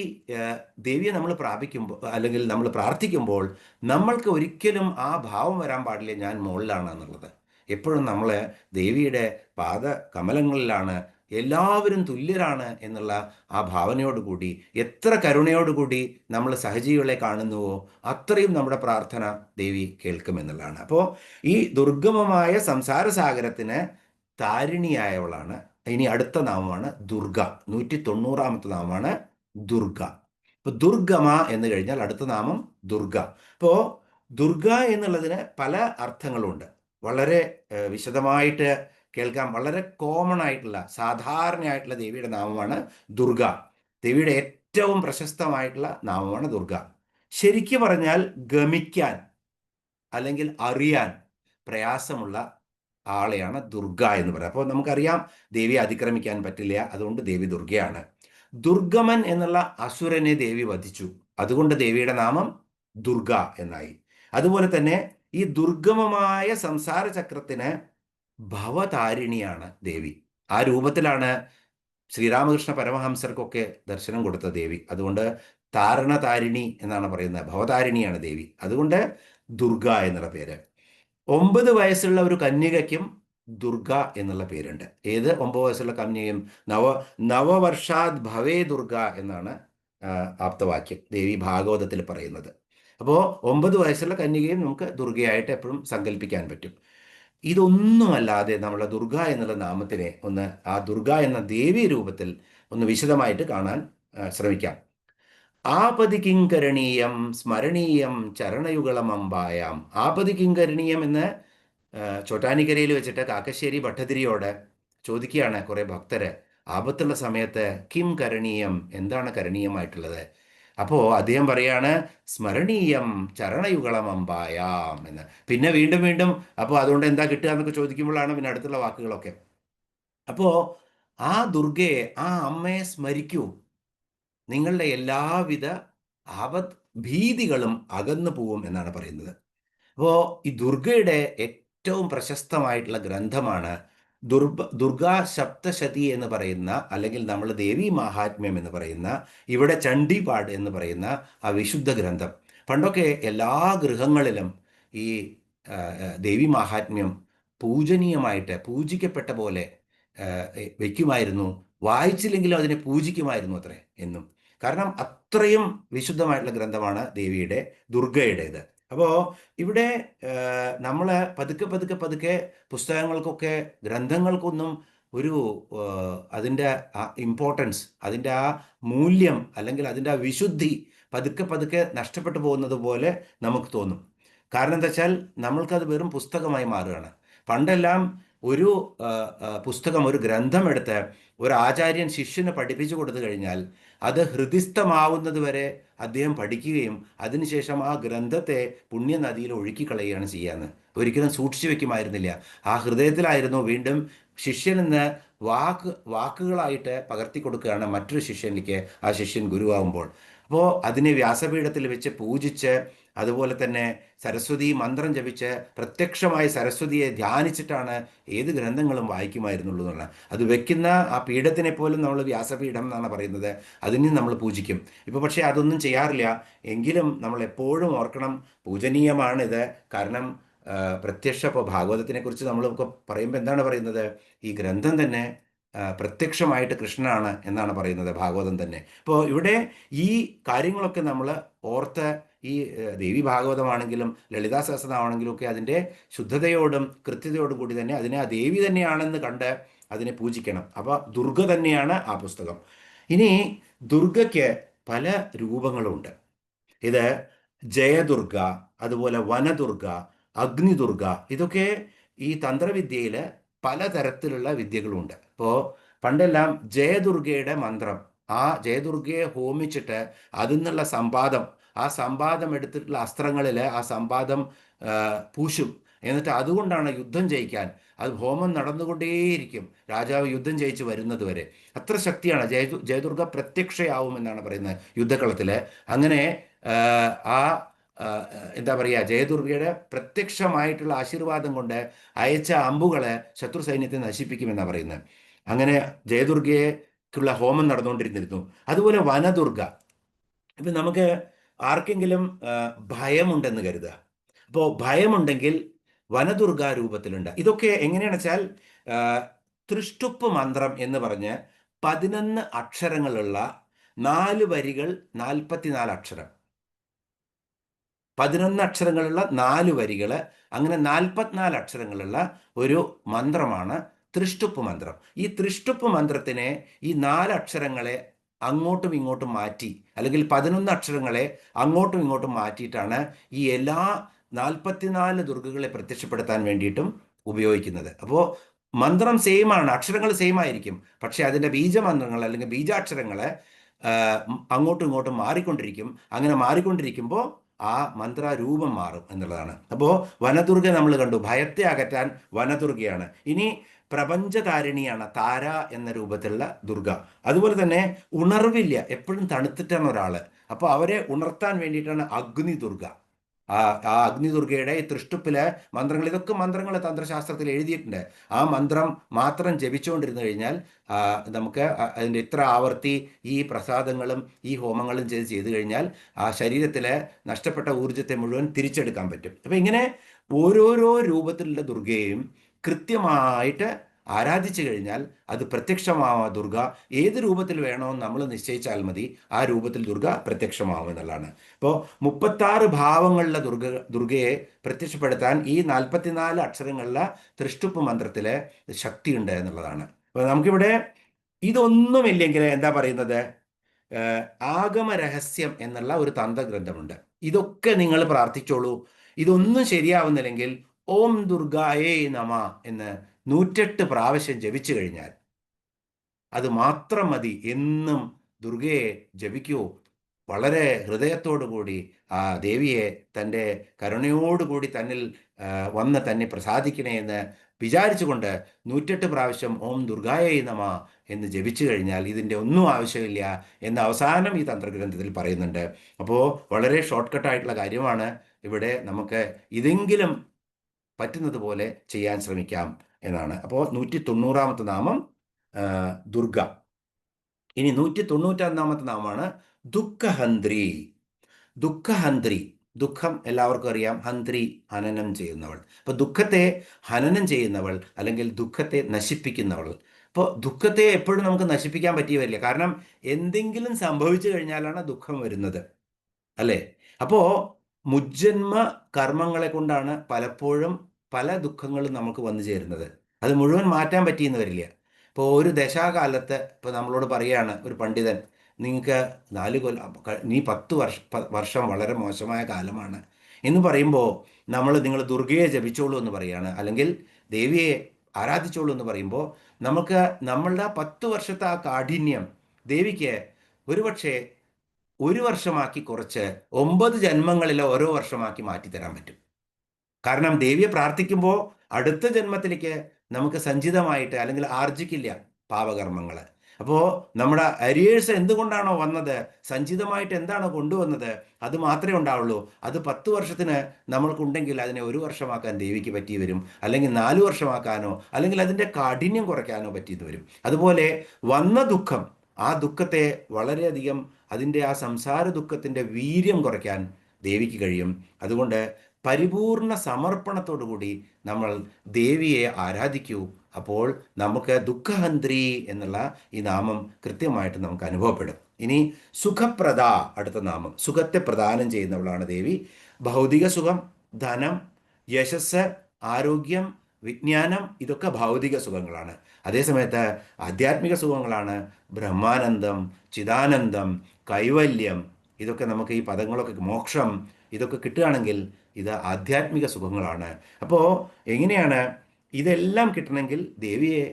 ദേവിയെ നമ്മൾ പ്രാപിക്കുമ്പോൾ അല്ലെങ്കിൽ നമ്മൾ പ്രാർത്ഥിക്കുമ്പോൾ നമ്മൾക്ക് ഒരിക്കലും ആ ഭാവം വരാൻ പാടില്ല ഞാൻ മുകളിലാണ് എന്നുള്ളത്. എപ്പോഴും നമ്മൾ ദേവിയുടെ പാദ കമലങ്ങളിലാണ്, എല്ലാവരും തുല്യരാണ് എന്നുള്ള ആ ഭാവനയോടുകൂടി, എത്ര കരുണയോടുകൂടി നമ്മൾ സഹജീവികളെ കാണുന്നുവോ അത്രയും നമ്മുടെ പ്രാർത്ഥന ദേവി കേൾക്കുമെന്നുള്ളതാണ്. അപ്പോൾ ഈ ദുർഗമമായ സംസാരസാഗരത്തിന് താരിണിയായവളാണ്. ഇനി അടുത്ത നാമമാണ് ദുർഗ. 190ാമത്തെ നാമമാണ് ദുർഗ. ഇപ്പൊ ദുർഗമ എന്ന് കഴിഞ്ഞാൽ അടുത്ത നാമം ദുർഗ. ഇപ്പോ ദുർഗ എന്നുള്ളതിന് പല അർത്ഥങ്ങളുണ്ട്. വളരെ വിശദമായിട്ട് കേൾക്കാം. വളരെ കോമൺ ആയിട്ടുള്ള സാധാരണയായിട്ടുള്ള ദേവിയുടെ നാമമാണ് ദുർഗ. ദേവിയുടെ ഏറ്റവും പ്രശസ്തമായിട്ടുള്ള നാമമാണ് ദുർഗ. ശരിക്കു പറഞ്ഞാൽ ഗമിക്കാൻ അല്ലെങ്കിൽ അറിയാൻ പ്രയാസമുള്ള ആളെയാണ് ദുർഗ എന്ന് പറയുന്നത്. അപ്പോൾ നമുക്കറിയാം ദേവിയെ അതിക്രമിക്കാൻ പറ്റില്ല, അതുകൊണ്ട് ദേവി ദുർഗയാണ്. ദുർഗമൻ എന്നുള്ള അസുരനെ ദേവി വധിച്ചു, അതുകൊണ്ട് ദേവിയുടെ നാമം ദുർഗ എന്നായി. അതുപോലെ തന്നെ ഈ ദുർഗമമായ സംസാര ചക്രത്തിന് ഭവതാരിണിയാണ് ദേവി. ആ രൂപത്തിലാണ് ശ്രീരാമകൃഷ്ണ പരമഹംസർക്കൊക്കെ ദർശനം കൊടുത്ത ദേവി. അതുകൊണ്ട് താരണതാരിണി എന്നാണ് പറയുന്നത്. ഭവതാരിണിയാണ് ദേവി, അതുകൊണ്ട് ദുർഗ എന്നുള്ള പേര്. 9 വയസ്സുള്ള ഒരു കന്യകയ്ക്കും ദുർഗ എന്നുള്ള പേരുണ്ട്. ഏത് 9 വയസ്സുള്ള കന്യകയും? നവവർഷാത് ഭവേ ദുർഗ എന്നാണ് ആപ്തവാക്യം ദേവി ഭാഗവതത്തിൽ പറയുന്നത്. അപ്പോൾ 9 വയസ്സുള്ള കന്യകയും നമുക്ക് ദുർഗയായിട്ട് എപ്പോഴും സങ്കല്പിക്കാൻ പറ്റും. ഇതൊന്നുമല്ലാതെ നമ്മൾ ദുർഗ എന്നുള്ള നാമത്തിനെ ഒന്ന്, ആ ദുർഗ എന്ന ദേവി രൂപത്തിൽ ഒന്ന് വിശദമായിട്ട് കാണാൻ ശ്രമിക്കാം. ആപതി കിങ്കരണീയം സ്മരണീയം ചരണയുഗളമമ്പായാം. ആപതി കിങ്കരണീയം എന്ന് ചോറ്റാനിക്കരയിൽ വെച്ചിട്ട് കാക്കശ്ശേരി ഭട്ടതിരിയോട് ചോദിക്കുകയാണ് കുറേ ഭക്തര്. ആപത്തുള്ള സമയത്ത് കിം കരണീയം, എന്താണ് കരണീയമായിട്ടുള്ളത്? അപ്പോൾ അദ്ദേഹം പറയാണ് സ്മരണീയം ചരണയുഗളമമ്പായാം എന്ന്. പിന്നെ വീണ്ടും വീണ്ടും അപ്പോൾ അതുകൊണ്ട് എന്താ കിട്ടുക എന്നൊക്കെ ചോദിക്കുമ്പോഴാണ് പിന്നെ അടുത്തുള്ള വാക്കുകളൊക്കെ. അപ്പോൾ ആ ദുർഗയെ, ആ അമ്മയെ സ്മരിക്കൂ, നിങ്ങളുടെ എല്ലാവിധ ഭീതികളും അകന്നു പോവും എന്നാണ് പറയുന്നത്. അപ്പോൾ ഈ ദുർഗയുടെ ഏറ്റവും പ്രശസ്തമായിട്ടുള്ള ഗ്രന്ഥമാണ് ദുർഗാ സപ്തശതി എന്ന് പറയുന്ന, അല്ലെങ്കിൽ നമ്മൾ ദേവി മഹാത്മ്യം എന്ന് പറയുന്ന, ഇവിടെ ചണ്ഡിപാഠ് എന്ന് പറയുന്ന ആ വിശുദ്ധ ഗ്രന്ഥം. പണ്ടൊക്കെ എല്ലാ ഗൃഹങ്ങളിലും ഈ ദേവി മഹാത്മ്യം പൂജനീയമായിട്ട് പൂജിക്കപ്പെട്ട പോലെ വയ്ക്കുമായിരുന്നു. വായിച്ചില്ലെങ്കിലും അതിനെ പൂജിക്കുമായിരുന്നു അത്രേ എന്നും. കാരണം അത്രയും വിശുദ്ധമായിട്ടുള്ള ഗ്രന്ഥമാണ് ദേവിയുടെ, ദുർഗയുടേത്. അപ്പോൾ ഇവിടെ നമ്മൾ പതുക്കെ പതുക്കെ പതുക്കെ പുസ്തകങ്ങൾക്കൊക്കെ, ഗ്രന്ഥങ്ങൾക്കൊന്നും ഒരു അതിൻ്റെ ആ ഇമ്പോർട്ടൻസ്, അതിൻ്റെ ആ മൂല്യം, അല്ലെങ്കിൽ അതിൻ്റെ ആ വിശുദ്ധി പതുക്കെ പതുക്കെ നഷ്ടപ്പെട്ടു പോകുന്നത് പോലെ നമുക്ക് തോന്നും. കാരണം എന്താ വെച്ചാൽ നമ്മൾക്കത് വെറും പുസ്തകമായി മാറുകയാണ്. പണ്ടെല്ലാം ഒരു പുസ്തകം, ഒരു ഗ്രന്ഥം എടുത്ത് ഒരു ആചാര്യൻ ശിഷ്യന് പഠിപ്പിച്ചു കൊടുത്തു കഴിഞ്ഞാൽ അത് ഹൃദിസ്ഥമാവുന്നത് വരെ അദ്ദേഹം പഠിക്കുകയും അതിനുശേഷം ആ ഗ്രന്ഥത്തെ പുണ്യനദിയിൽ ഒഴുക്കിക്കളയുകയാണ് ചെയ്യാന്ന്. ഒരിക്കലും സൂക്ഷിച്ചു വെക്കുമായിരുന്നില്ല. ആ ഹൃദയത്തിലായിരുന്നു വീണ്ടും ശിഷ്യനെന്ന് വാക്കുകളായിട്ട് പകർത്തി കൊടുക്കുകയാണ് മറ്റൊരു ശിഷ്യനിലേക്ക് ആ ശിഷ്യൻ ഗുരുവാകുമ്പോൾ. അപ്പോൾ അതിനെ വ്യാസപീഠത്തിൽ വെച്ച് പൂജിച്ച്, അതുപോലെ തന്നെ സരസ്വതി മന്ത്രം ജപിച്ച് പ്രത്യക്ഷമായി സരസ്വതിയെ ധ്യാനിച്ചിട്ടാണ് ഏത് ഗ്രന്ഥങ്ങളും വായിക്കുമായിരുന്നുള്ളൂ എന്നുള്ളത്. അത് വെക്കുന്ന ആ പീഠത്തിനെ പോലും നമ്മൾ വ്യാസപീഠം എന്നാണ് പറയുന്നത്, അതിനെ നമ്മൾ പൂജിക്കും. ഇപ്പോൾ പക്ഷേ അതൊന്നും ചെയ്യാറില്ല. എങ്കിലും നമ്മൾ എപ്പോഴും ഓർക്കണം, പൂജനീയമാണിത്. കാരണം പ്രത്യക്ഷ, ഇപ്പോൾ ഭാഗവതത്തിനെ കുറിച്ച് നമ്മളൊക്കെ പറയുമ്പോൾ എന്താണ് പറയുന്നത്? ഈ ഗ്രന്ഥം തന്നെ പ്രത്യക്ഷമായിട്ട് കൃഷ്ണനാണ് എന്നാണ് പറയുന്നത്, ഭാഗവതം തന്നെ. അപ്പോൾ ഇവിടെ ഈ കാര്യങ്ങളൊക്കെ നമ്മൾ ഓർത്ത്, ഈ ദേവി ഭാഗവതമാണെങ്കിലും ലളിതാ സഹസ്രനാമാണെങ്കിലും ഒക്കെ അതിൻ്റെ ശുദ്ധതയോടും കൃത്യതയോടും കൂടി തന്നെ അതിനെ ആ ദേവി തന്നെയാണെന്ന് കണ്ട് അതിനെ പൂജിക്കണം. അപ്പോൾ ദുർഗ തന്നെയാണ് ആ പുസ്തകം. ഇനി ദുർഗയ്ക്ക് പല രൂപങ്ങളുണ്ട്. ഇത് ജയദുർഗ, അതുപോലെ വനദുർഗ, അഗ്നിദുർഗ, ഇതൊക്കെ ഈ തന്ത്രവിദ്യയിൽ പലതരത്തിലുള്ള വിദ്യകളുണ്ട്. ഇപ്പോൾ പണ്ടെല്ലാം ജയദുർഗയുടെ മന്ത്രം, ആ ജയദുർഗയെ ഹോമിച്ചിട്ട് അതിൽ നിന്നുള്ള സമ്പാദം, ആ സമ്പാദം എടുത്തിട്ടുള്ള അസ്ത്രങ്ങളിൽ ആ സമ്പാദം പൂശും. എന്നിട്ട് അതുകൊണ്ടാണ് യുദ്ധം ജയിക്കാൻ, അത് ഹോമം നടന്നുകൊണ്ടേയിരിക്കും രാജാവ് യുദ്ധം ജയിച്ച് വരുന്നത് വരെ. അത്ര ശക്തിയാണ്. ജയദുർഗ പ്രത്യക്ഷയാവുമെന്നാണ് പറയുന്നത് യുദ്ധക്കളത്തിൽ. അങ്ങനെ ആ എന്താ പറയുക, ജയദുർഗയുടെ പ്രത്യക്ഷമായിട്ടുള്ള ആശീർവാദം കൊണ്ട് അയച്ച അമ്പുകളെ ശത്രു സൈന്യത്തെ നശിപ്പിക്കുമെന്നാണ് പറയുന്നത്. അങ്ങനെ ജയദുർഗയ്ക്കുള്ള ഹോമം നടന്നുകൊണ്ടിരുന്നിരുന്നു. അതുപോലെ വനദുർഗ. ഇപ്പം നമുക്ക് ആർക്കെങ്കിലും ഭയമുണ്ടെന്ന് കരുതുക. അപ്പോൾ ഭയമുണ്ടെങ്കിൽ വനദുർഗ രൂപത്തിലുണ്ട്. ഇതൊക്കെ എങ്ങനെയാണെന്ന് വെച്ചാൽ തൃഷ്ടുപ്പ് മന്ത്രം എന്ന് പറഞ്ഞ് 11 അക്ഷരങ്ങളുള്ള 4 വരികൾ, 44 അക്ഷരം, 11 അക്ഷരങ്ങളുള്ള 4 വരികൾ, അങ്ങനെ 44 അക്ഷരങ്ങളുള്ള ഒരു മന്ത്രമാണ് തൃഷ്ടുപ്പ് മന്ത്രം. ഈ തൃഷ്ടുപ്പ് മന്ത്രത്തിനെ ഈ 4 അക്ഷരങ്ങളെ അങ്ങോട്ടും ഇങ്ങോട്ടും മാറ്റി, അല്ലെങ്കിൽ 11 അക്ഷരങ്ങളെ അങ്ങോട്ടും ഇങ്ങോട്ടും മാറ്റിയിട്ടാണ് ഈ എല്ലാ 44 ദുർഗകളെ പ്രത്യക്ഷപ്പെടുത്താൻ വേണ്ടിയിട്ടും ഉപയോഗിക്കുന്നത്. അപ്പോൾ മന്ത്രം സെയിം ആണ്, അക്ഷരങ്ങൾ സെയിം ആയിരിക്കും, പക്ഷെ അതിൻ്റെ ബീജമന്ത്രങ്ങൾ അല്ലെങ്കിൽ ബീജാക്ഷരങ്ങൾ അങ്ങോട്ടും ഇങ്ങോട്ടും മാറിക്കൊണ്ടിരിക്കും. അങ്ങനെ മാറിക്കൊണ്ടിരിക്കുമ്പോൾ ആ മന്ത്രരൂപം മാറും എന്നുള്ളതാണ്. അപ്പോൾ വനദുർഗ നമ്മൾ കണ്ടു, ഭയത്തെ അകറ്റാൻ വനദുർഗയാണ്. ഇനി പ്രപഞ്ചതാരിണിയാണ് താര എന്ന രൂപത്തിലുള്ള ദുർഗ. അതുപോലെ തന്നെ ഉണർവില്ല, എപ്പോഴും തണുത്തിട്ടാണ് ഒരാൾ, അപ്പോൾ അവരെ ഉണർത്താൻ വേണ്ടിയിട്ടാണ് അഗ്നി ദുർഗ. ആ അഗ്നി ദുർഗയുടെ ഈ തൃഷ്ടുപ്പിലെ മന്ത്രങ്ങൾ, ഇതൊക്കെ മന്ത്രങ്ങൾ തന്ത്രശാസ്ത്രത്തിൽ എഴുതിയിട്ടുണ്ട്. ആ മന്ത്രം മാത്രം ജപിച്ചുകൊണ്ടിരുന്നു കഴിഞ്ഞാൽ നമുക്ക് അതിൻ്റെ ഇത്ര ആവർത്തി ഈ പ്രസാദങ്ങളും ഈ ഹോമങ്ങളും ചെയ്തു കഴിഞ്ഞാൽ ആ ശരീരത്തിലെ നഷ്ടപ്പെട്ട ഊർജത്തെ മുഴുവൻ തിരിച്ചെടുക്കാൻ പറ്റും. അപ്പം ഇങ്ങനെ ഓരോരോ രൂപത്തിലുള്ള ദുർഗയെയും കൃത്യമായിട്ട് ആരാധിച്ചു കഴിഞ്ഞാൽ അത് പ്രത്യക്ഷമാവാ ദുർഗ. ഏത് രൂപത്തിൽ വേണമെന്ന് നമ്മൾ നിശ്ചയിച്ചാൽ മതി, ആ രൂപത്തിൽ ദുർഗ പ്രത്യക്ഷമാവും എന്നുള്ളതാണ്. ഇപ്പോൾ 36 ഭാവങ്ങളിലെ ദുർഗയെ പ്രത്യക്ഷപ്പെടുത്താൻ ഈ 44 അക്ഷരങ്ങളിലെ തൃഷ്ടുപ്പ് മന്ത്രത്തിലെ ശക്തിയുണ്ട് എന്നുള്ളതാണ്. അപ്പോൾ നമുക്കിവിടെ ഇതൊന്നുമില്ലെങ്കിൽ എന്താ പറയുന്നത്, ആഗമരഹസ്യം എന്നുള്ള ഒരു തന്ത്രഗ്രന്ഥമുണ്ട്. ഇതൊക്കെ നിങ്ങൾ പ്രാർത്ഥിച്ചോളൂ. ഇതൊന്നും ശരിയാവുന്നില്ലെങ്കിൽ ഓം ദുർഗായേ നമ എന്ന് 108 പ്രാവശ്യം ജപിച്ചു കഴിഞ്ഞാൽ അത് മാത്രം മതി. എന്നും ദുർഗയെ ജപിക്കൂ. വളരെ ഹൃദയത്തോടു കൂടി ആ ദേവിയെ തൻ്റെ കരുണയോടുകൂടി തന്നിൽ വന്ന് തന്നെ പ്രസാദിക്കണേ എന്ന് വിചാരിച്ചുകൊണ്ട് 108 പ്രാവശ്യം ഓം ദുർഗായേ നമ എന്ന് ജപിച്ചു കഴിഞ്ഞാൽ ഇതിൻ്റെ ഒന്നും ആവശ്യമില്ല എന്ന് അവസാനം ഈ തന്ത്രഗ്രന്ഥത്തിൽ പറയുന്നുണ്ട്. അപ്പോൾ വളരെ ഷോർട്ട് കട്ടായിട്ടുള്ള കാര്യമാണ്. ഇവിടെ നമുക്ക് ഇതെങ്കിലും പറ്റുന്നത് പോലെ ചെയ്യാൻ ശ്രമിക്കാം എന്നാണ്. അപ്പോൾ 190ാമത്തെ നാമം ദുർഗ. ഇനി 191ാമത്തെ നാമമാണ് ദുഃഖഹന്ത്രി. ദുഃഖഹന്ത്രി, ദുഃഖം എല്ലാവർക്കും അറിയാം, ഹന്ത്രി ഹനനം ചെയ്യുന്നവൾ. അപ്പോൾ ദുഃഖത്തെ ഹനനം ചെയ്യുന്നവൾ അല്ലെങ്കിൽ ദുഃഖത്തെ നശിപ്പിക്കുന്നവൾ. അപ്പോൾ ദുഃഖത്തെ എപ്പോഴും നമുക്ക് നശിപ്പിക്കാൻ പറ്റി വരില്ല, കാരണം എന്തെങ്കിലും സംഭവിച്ചു കഴിഞ്ഞാലാണ് ദുഃഖം വരുന്നത്, അല്ലേ? അപ്പോൾ മുജ്ജന്മ കർമ്മങ്ങളെ കൊണ്ടാണ് പലപ്പോഴും പല ദുഃഖങ്ങളും നമുക്ക് വന്നു ചേരുന്നത്. അത് മുഴുവൻ മാറ്റാൻ പറ്റിയെന്ന് വരില്ല. ഇപ്പോൾ ഒരു ദശാകാലത്ത് ഇപ്പോൾ നമ്മളോട് പറയുകയാണ് ഒരു പണ്ഡിതൻ, നിങ്ങൾക്ക് 4 കൊല്ലം, നീ 10 വർഷം വളരെ മോശമായ കാലമാണ് എന്ന് പറയുമ്പോൾ നിങ്ങൾ ദുർഗയെ ജപിച്ചോളൂ എന്ന് പറയുകയാണ്, അല്ലെങ്കിൽ ദേവിയെ ആരാധിച്ചോളൂ എന്ന് പറയുമ്പോൾ നമുക്ക് നമ്മളുടെ 10 വർഷത്തെ ആ കാഠിന്യം ദേവിക്ക് ഒരുപക്ഷെ 1 വർഷമാക്കി കുറച്ച് 9 ജന്മങ്ങളിലെ ഓരോ വർഷമാക്കി മാറ്റിത്തരാൻ പറ്റും. കാരണം ദേവിയെ പ്രാർത്ഥിക്കുമ്പോൾ അടുത്ത ജന്മത്തിലേക്ക് നമുക്ക് സഞ്ചിതമായിട്ട് അല്ലെങ്കിൽ ആർജിക്കില്ല പാപകർമ്മങ്ങൾ. അപ്പോൾ നമ്മുടെ അരിയേഴ്സ് എന്തുകൊണ്ടാണോ വന്നത്, സഞ്ചിതമായിട്ട് എന്താണോ കൊണ്ടുവന്നത്, അത് മാത്രമേ ഉണ്ടാവുള്ളൂ. അത് 10 വർഷത്തിന് നമ്മൾക്കുണ്ടെങ്കിൽ അതിനെ 1 വർഷമാക്കാൻ ദേവിക്ക് പറ്റി വരും, അല്ലെങ്കിൽ 4 വർഷമാക്കാനോ അല്ലെങ്കിൽ അതിൻ്റെ കാഠിന്യം കുറയ്ക്കാനോ പറ്റിയെന്ന് വരും. അതുപോലെ വന്ന ദുഃഖം, ആ ദുഃഖത്തെ വളരെയധികം, അതിൻ്റെ ആ സംസാര ദുഃഖത്തിൻ്റെ വീര്യം കുറയ്ക്കാൻ ദേവിക്ക് കഴിയും. അതുകൊണ്ട് പരിപൂർണ സമർപ്പണത്തോടുകൂടി നമ്മൾ ദേവിയെ ആരാധിക്കൂ. അപ്പോൾ നമുക്ക് ദുഃഖഹന്ത്രി എന്നുള്ള ഈ നാമം കൃത്യമായിട്ട് നമുക്ക് അനുഭവപ്പെടും. ഇനി സുഖപ്രദ, അടുത്ത നാമം. സുഖത്തെ പ്രദാനം ചെയ്യുന്നവളാണ് ദേവി. ഭൗതിക സുഖം, ധനം, യശസ്, ആരോഗ്യം, വിജ്ഞാനം, ഇതൊക്കെ ഭൗതിക സുഖങ്ങളാണ്. അതേസമയത്ത് ആധ്യാത്മിക സുഖങ്ങളാണ് ബ്രഹ്മാനന്ദം, ചിദാനന്ദം, കൈവല്യം. ഇതൊക്കെ നമുക്ക് ഈ പദങ്ങളൊക്കെ, മോക്ഷം, ഇതൊക്കെ കിട്ടുകയാണെങ്കിൽ ഇത് ആധ്യാത്മിക സുഖങ്ങളാണ്. അപ്പോൾ എങ്ങനെയാണ് ഇതെല്ലാം കിട്ടണമെങ്കിൽ ദേവിയെ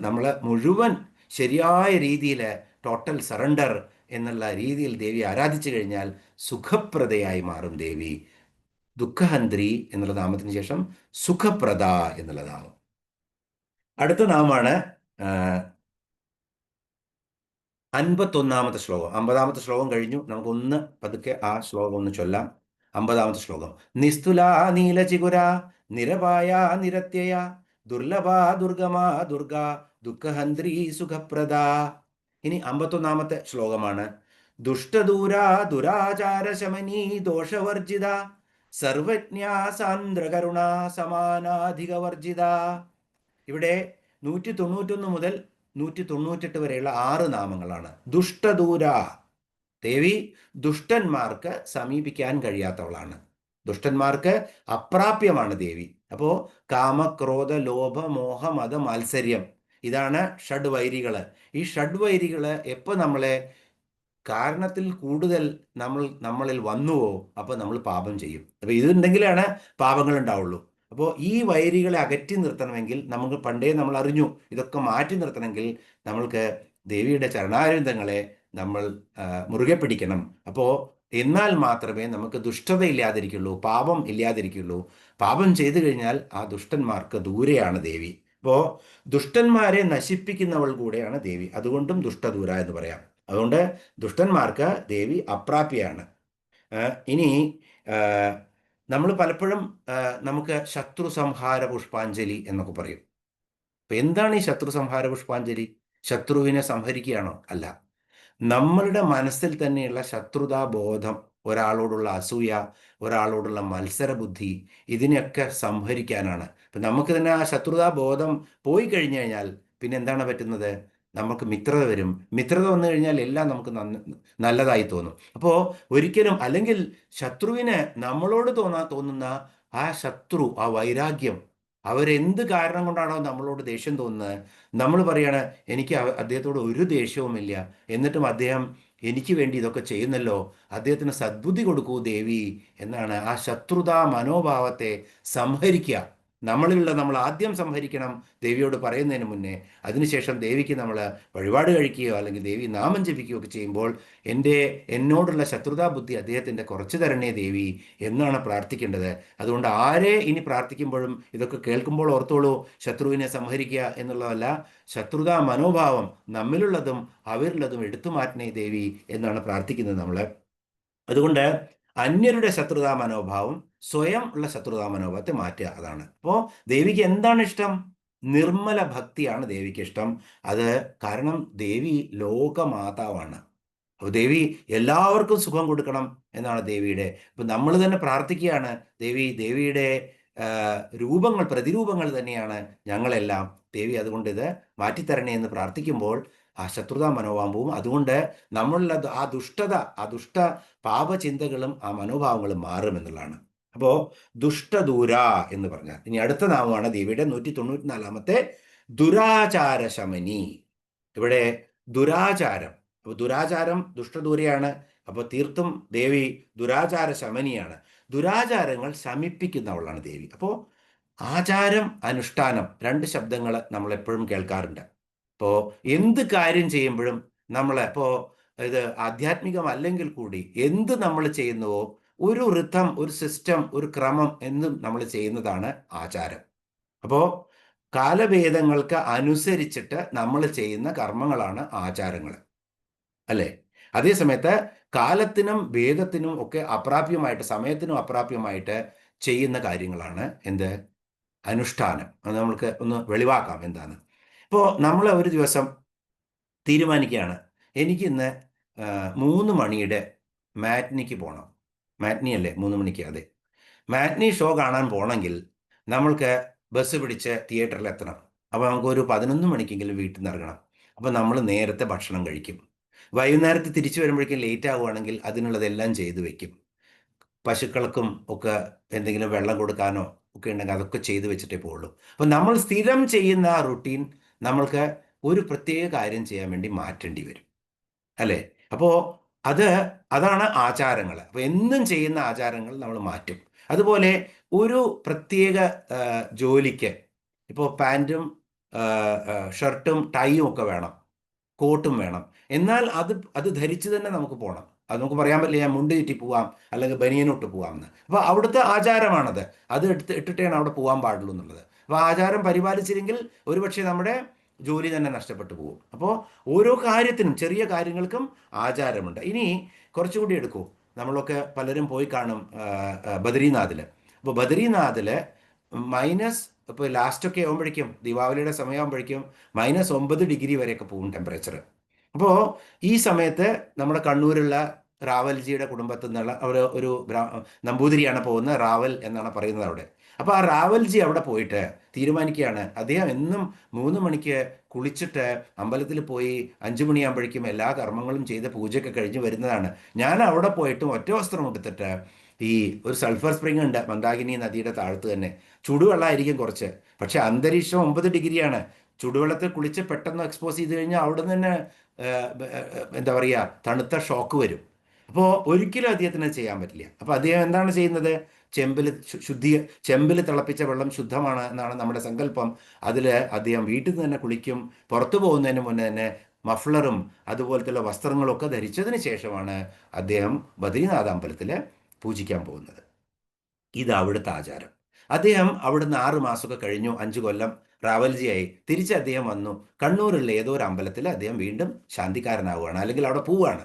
നമ്മൾ മുഴുവൻ ശരിയായ രീതിയിൽ ടോട്ടൽ സറണ്ടർ എന്നുള്ള രീതിയിൽ ദേവിയെ ആരാധിച്ചു കഴിഞ്ഞാൽ സുഖപ്രദയായി മാറും ദേവി. ദുഃഖഹന്ത്രി എന്നുള്ള നാമത്തിന് ശേഷം സുഖപ്രദ എന്നുള്ള നാമം. അടുത്ത നാമമാണ് 51-ാമത്തെ ശ്ലോകം. 50-ാമത്തെ ശ്ലോകം കഴിഞ്ഞു. നമുക്കൊന്ന് പതുക്കെ ആ ശ്ലോകം ഒന്ന് ചൊല്ലാം. 50-ാമത്തെ ശ്ലോകം. നിസ്തുലാ നീലചിഗുര നിരപായ നിരത്യയ ദുർലഭാ ദുർഗമാ ദുർഗ ദുഃഖഹന്ത്രി സുഖപ്രദ. ഇനി 51-ാമത്തെ ശ്ലോകമാണ്. ദുഷ്ടദൂരാ ദുരാചാര ശമനീ ദോഷവർജിത സർവജ്ഞാ സാന്ദ്രകരുണ സമാനാധികവർജിത. ഇവിടെ 191 മുതൽ 198 വരെയുള്ള 6 നാമങ്ങളാണ്. ദുഷ്ടദൂര, ദേവി ദുഷ്ടന്മാർക്ക് സമീപിക്കാൻ കഴിയാത്തവളാണ്. ദുഷ്ടന്മാർക്ക് അപ്രാപ്യമാണ് ദേവി. അപ്പോ കാമക്രോധ ലോഭ മോഹ മത മാത്സര്യം, ഇതാണ് ഷഡ്വൈരികള്. ഈ ഷഡ്വൈരികള് എപ്പോ നമ്മളെ കാരണത്തിൽ കൂടുതൽ നമ്മളിൽ വന്നുവോ അപ്പോൾ നമ്മൾ പാപം ചെയ്യും. അപ്പോൾ ഇതുണ്ടെങ്കിലാണ് പാപങ്ങൾ ഉണ്ടാവുള്ളൂ. അപ്പോൾ ഈ വൈരികളെ അകറ്റി നിർത്തണമെങ്കിൽ നമുക്ക് പണ്ടേ നമ്മൾ അറിഞ്ഞു, ഇതൊക്കെ മാറ്റി നിർത്തണമെങ്കിൽ നമ്മൾക്ക് ദേവിയുടെ ചരണാരവിന്ദങ്ങളെ നമ്മൾ മുറുകെ പിടിക്കണം. അപ്പോൾ എന്നാൽ മാത്രമേ നമുക്ക് ദുഷ്ടത ഇല്ലാതിരിക്കുള്ളൂ, പാപം ഇല്ലാതിരിക്കുള്ളൂ. പാപം ചെയ്തു കഴിഞ്ഞാൽ ആ ദുഷ്ടന്മാർക്ക് ദൂരെയാണ് ദേവി. അപ്പോൾ ദുഷ്ടന്മാരെ നശിപ്പിക്കുന്നവൾ കൂടെയാണ് ദേവി. അതുകൊണ്ടും ദുഷ്ടദൂര എന്ന് പറയാം. അതുകൊണ്ട് ദുഷ്ടന്മാർക്ക് ദേവി അപ്രാപ്യയാണ്. ഇനി നമ്മൾ പലപ്പോഴും നമുക്ക് ശത്രു സംഹാര പുഷ്പാഞ്ജലി എന്നൊക്കെ പറയും. അപ്പൊ എന്താണ് ഈ ശത്രു സംഹാര പുഷ്പാഞ്ജലി? ശത്രുവിനെ സംഹരിക്കുകയാണോ? അല്ല. നമ്മളുടെ മനസ്സിൽ തന്നെയുള്ള ശത്രുതാബോധം, ഒരാളോടുള്ള അസൂയ, ഒരാളോടുള്ള മത്സരബുദ്ധി, ഇതിനെയൊക്കെ സംഹരിക്കാനാണ്. അപ്പം നമുക്ക് തന്നെ ആ ശത്രുതാബോധം പോയി കഴിഞ്ഞു കഴിഞ്ഞാൽ പിന്നെ എന്താണ് പറ്റുന്നത്? നമുക്ക് മിത്രത വരും. മിത്രത വന്നു കഴിഞ്ഞാൽ എല്ലാം നമുക്ക് നല്ലതായി തോന്നും. അപ്പോൾ ഒരിക്കലും, അല്ലെങ്കിൽ ശത്രുവിന് നമ്മളോട് തോന്നുന്ന ആ ശത്രു, ആ വൈരാഗ്യം, അവരെന്ത് കാരണം കൊണ്ടാണോ നമ്മളോട് ദേഷ്യം തോന്നുന്നത്, നമ്മൾ പറയാണ് എനിക്ക് അദ്ദേഹത്തോട് ഒരു ദേഷ്യവുമില്ല, എന്നിട്ടും അദ്ദേഹം എനിക്ക് വേണ്ടി ഇതൊക്കെ ചെയ്യുന്നല്ലോ, അദ്ദേഹത്തിന് സദ്ബുദ്ധി കൊടുക്കൂ ദേവി എന്നാണ്. ആ ശത്രുതാ മനോഭാവത്തെ സംഹരിക്കുക. നമ്മൾ ആദ്യം സംഹരിക്കണം ദേവിയോട് പറയുന്നതിന് മുന്നേ. അതിനുശേഷം ദേവിക്ക് നമ്മൾ വഴിപാട് കഴിക്കുകയോ അല്ലെങ്കിൽ ദേവി നാമം ജപിക്കുകയോ ഒക്കെ ചെയ്യുമ്പോൾ എന്നോടുള്ള ശത്രുതാ ബുദ്ധി അദ്ദേഹത്തിൻ്റെ കുറച്ച് തരണേ ദേവി എന്നാണ് പ്രാർത്ഥിക്കേണ്ടത്. അതുകൊണ്ട് ആരെ ഇനി പ്രാർത്ഥിക്കുമ്പോഴും ഇതൊക്കെ കേൾക്കുമ്പോൾ ഓർത്തോളൂ, ശത്രുവിനെ സംഹരിക്കുക എന്നുള്ളതല്ല, ശത്രുതാ മനോഭാവം നമ്മിലുള്ളതും അവരിലുള്ളതും എടുത്തു മാറ്റണേ ദേവി എന്നാണ് പ്രാർത്ഥിക്കുന്നത് നമ്മൾ. അതുകൊണ്ട് അന്യരുടെ ശത്രുതാ മനോഭാവം, സ്വയം ഉള്ള ശത്രുതാ മനോഭാവത്തെ മാറ്റുക, അതാണ്. അപ്പോൾ ദേവിക്ക് എന്താണ് ഇഷ്ടം? നിർമ്മല ഭക്തിയാണ് ദേവിക്ക് ഇഷ്ടം. അത് കാരണം ദേവി ലോകമാതാവാണ്. അപ്പോൾ ദേവി എല്ലാവർക്കും സുഖം കൊടുക്കണം എന്നാണ് ദേവിയുടെ. അപ്പം നമ്മൾ തന്നെ പ്രാർത്ഥിക്കുകയാണ്, ദേവിയുടെ രൂപങ്ങൾ, പ്രതിരൂപങ്ങൾ തന്നെയാണ് ഞങ്ങളെല്ലാം. ദേവി അതുകൊണ്ട് ഇത് മാറ്റിത്തരണേ എന്ന് പ്രാർത്ഥിക്കുമ്പോൾ ആ ശത്രുതാ മനോഭാവവും, അതുകൊണ്ട് നമ്മളുടെ ആ ദുഷ്ട പാപചിന്തകളും ആ മനോഭാവങ്ങളും മാറുമെന്നുള്ളതാണ്. അപ്പോൾ ദുഷ്ടദൂര എന്ന് പറഞ്ഞാൽ, ഇനി അടുത്ത നാമമാണ് ദേവിയുടെ 194-ാമത്തെ ദുരാചാര ശമനി. ഇവിടെ ദുരാചാരം, അപ്പോൾ ദുരാചാരം ദുഷ്ടദൂരയാണ്. അപ്പോൾ തീർത്തും ദേവി ദുരാചാര ശമനിയാണ്. ദുരാചാരങ്ങൾ ശമിപ്പിക്കുന്നവളാണ് ദേവി. അപ്പോൾ ആചാരം, അനുഷ്ഠാനം, 2 ശബ്ദങ്ങൾ നമ്മൾ എപ്പോഴും കേൾക്കാറുണ്ട്. ഇപ്പോൾ എന്ത് കാര്യം ചെയ്യുമ്പോഴും ഇപ്പോൾ ഇത് ആധ്യാത്മികമല്ലെങ്കിൽ കൂടി എന്ത് നമ്മൾ ചെയ്യുന്നുവോ ഒരു ഋതം, ഒരു സിസ്റ്റം, ഒരു ക്രമം എന്നും നമ്മൾ ചെയ്യുന്നതാണ് ആചാരം. അപ്പോൾ കാലഭേദങ്ങൾക്ക് അനുസരിച്ചിട്ട് നമ്മൾ ചെയ്യുന്ന കർമ്മങ്ങളാണ് ആചാരങ്ങൾ, അല്ലേ? അതേസമയത്ത് കാലത്തിനും ഭേദത്തിനും ഒക്കെ അപ്രാപ്യമായിട്ട്, സമയത്തിനും അപ്രാപ്യമായിട്ട് ചെയ്യുന്ന കാര്യങ്ങളാണ് എന്ത്? അനുഷ്ഠാനം. അത് നമ്മൾക്ക് ഒന്ന് വെളിവാക്കാം എന്താണ്. ഇപ്പോൾ നമ്മൾ ഒരു ദിവസം തീരുമാനിക്കുകയാണ്, എനിക്കിന്ന് 3 മണിയുടെ മാറ്റ്നിക്ക് പോകണം. മാറ്റ്നി അല്ലേ, 3 മണിക്ക്? അതെ. മാറ്റ്നി ഷോ കാണാൻ പോകണമെങ്കിൽ നമ്മൾക്ക് ബസ് പിടിച്ച് തിയേറ്ററിൽ എത്തണം. അപ്പോൾ നമുക്കൊരു 11 മണിക്കെങ്കിലും വീട്ടിൽ നിന്ന് ഇറങ്ങണം. അപ്പോൾ നമ്മൾ നേരത്തെ ഭക്ഷണം കഴിക്കും. വൈകുന്നേരത്ത് തിരിച്ചു വരുമ്പോഴേക്കും ലേറ്റ് ആവുകയാണെങ്കിൽ അതിനുള്ളതെല്ലാം ചെയ്തു വെക്കും. പശുക്കൾക്കും ഒക്കെ എന്തെങ്കിലും വെള്ളം കൊടുക്കാനോ ഒക്കെ ഉണ്ടെങ്കിൽ അതൊക്കെ ചെയ്തു വെച്ചിട്ടേ പോവുള്ളൂ. അപ്പോൾ നമ്മൾ സ്ഥിരം ചെയ്യുന്ന ആ റുട്ടീൻ നമ്മൾക്ക് ഒരു പ്രത്യേക കാര്യം ചെയ്യാൻ വേണ്ടി മാറ്റേണ്ടി വരും, അല്ലേ? അപ്പോൾ അതാണ് ആചാരങ്ങൾ. അപ്പോൾ എന്നും ചെയ്യുന്ന ആചാരങ്ങൾ നമ്മൾ മാറ്റും. അതുപോലെ ഒരു പ്രത്യേക ജോലിക്ക് ഇപ്പോൾ പാൻറ്റും ഷർട്ടും ടൈയും ഒക്കെ വേണം, കോട്ടും വേണം. എന്നാൽ അത് ധരിച്ച് തന്നെ നമുക്ക് പോകണം. അത് നമുക്ക് പറയാൻ പറ്റില്ല ഞാൻ മുണ്ട് ചുറ്റി പോവാം അല്ലെങ്കിൽ ബനിയനിട്ട് പോവാമെന്ന്. അപ്പോൾ അവിടുത്തെ ആചാരമാണത്. അത് ഇട്ടിട്ടാണ് അവിടെ പോകാൻ പാടുള്ളൂ എന്നുള്ളത്. അപ്പോൾ ആചാരം പരിപാലിച്ചില്ലെങ്കിൽ ഒരുപക്ഷെ നമ്മുടെ ജോലി തന്നെ നഷ്ടപ്പെട്ടു പോകും. അപ്പോൾ ഓരോ കാര്യത്തിനും ചെറിയ കാര്യങ്ങൾക്കും ആചാരമുണ്ട്. ഇനി കുറച്ചുകൂടി എടുക്കൂ. നമ്മളൊക്കെ പലരും പോയി കാണും ബദ്രീനാഥിൽ. അപ്പോൾ ബദ്രീനാഥിൽ മൈനസ്, ഇപ്പോൾ ലാസ്റ്റൊക്കെ ആകുമ്പോഴേക്കും ദീപാവലിയുടെ സമയമാകുമ്പോഴേക്കും -9 ഡിഗ്രി വരെയൊക്കെ പോകും ടെമ്പറേച്ചർ. അപ്പോൾ ഈ സമയത്ത് നമ്മുടെ കണ്ണൂരുള്ള റാവൽജിയുടെ കുടുംബത്തിൽ നിന്നുള്ള ഒരു നമ്പൂതിരിയാണ് പോകുന്നത്. റാവൽ എന്നാണ് പറയുന്നത് അവിടെ. അപ്പോൾ ആ റാവൽജി അവിടെ പോയിട്ട് തീരുമാനിക്കുകയാണ്, അദ്ദേഹം എന്നും 3 മണിക്ക് കുളിച്ചിട്ട് അമ്പലത്തിൽ പോയി 5 മണിയാകുമ്പോഴേക്കും എല്ലാ കർമ്മങ്ങളും ചെയ്ത് പൂജയൊക്കെ കഴിഞ്ഞ് വരുന്നതാണ്. ഞാൻ അവിടെ പോയിട്ടും ഒറ്റ വസ്ത്രം എടുത്തിട്ട് ഈ ഒരു സൾഫർ സ്പ്രിംഗ് ഉണ്ട് മന്ദാകിനി നദിയുടെ താഴത്ത് തന്നെ. ചുടുവെള്ളമായിരിക്കും കുറച്ച്, പക്ഷെ അന്തരീക്ഷം 9 ഡിഗ്രിയാണ്. ചുടുവെള്ളത്തിൽ കുളിച്ച് പെട്ടെന്ന് എക്സ്പോസ് ചെയ്ത് കഴിഞ്ഞാൽ അവിടെ നിന്ന് തന്നെ എന്താ പറയുക, തണുത്ത ഷോക്ക് വരും. അപ്പോൾ ഒരിക്കലും അദ്ദേഹത്തിന് ചെയ്യാൻ പറ്റില്ല. അപ്പോൾ അദ്ദേഹം എന്താണ് ചെയ്യുന്നത്? ചെമ്പിൽ ചെമ്പിൽ തിളപ്പിച്ച വെള്ളം ശുദ്ധമാണ് എന്നാണ് നമ്മുടെ സങ്കല്പം. അതിൽ അദ്ദേഹം വീട്ടിൽ നിന്ന് തന്നെ കുളിക്കും. പുറത്തു പോകുന്നതിന് മുന്നേ തന്നെ മഫ്ലറും അതുപോലത്തുള്ള വസ്ത്രങ്ങളൊക്കെ ധരിച്ചതിന് ശേഷമാണ് അദ്ദേഹം ബദ്രീനാഥ അമ്പലത്തിൽ പൂജിക്കാൻ പോകുന്നത്. ഇത് അവിടുത്തെ ആചാരം. അദ്ദേഹം അവിടുന്ന് 6 മാസമൊക്കെ കഴിഞ്ഞു, 5 കൊല്ലം റാവൽജിയായി. തിരിച്ച് അദ്ദേഹം വന്നു. കണ്ണൂരുള്ള ഏതോ ഒരു അമ്പലത്തിൽ അദ്ദേഹം വീണ്ടും ശാന്തിക്കാരനാവുകയാണ്, അല്ലെങ്കിൽ അവിടെ പോവുകയാണ്.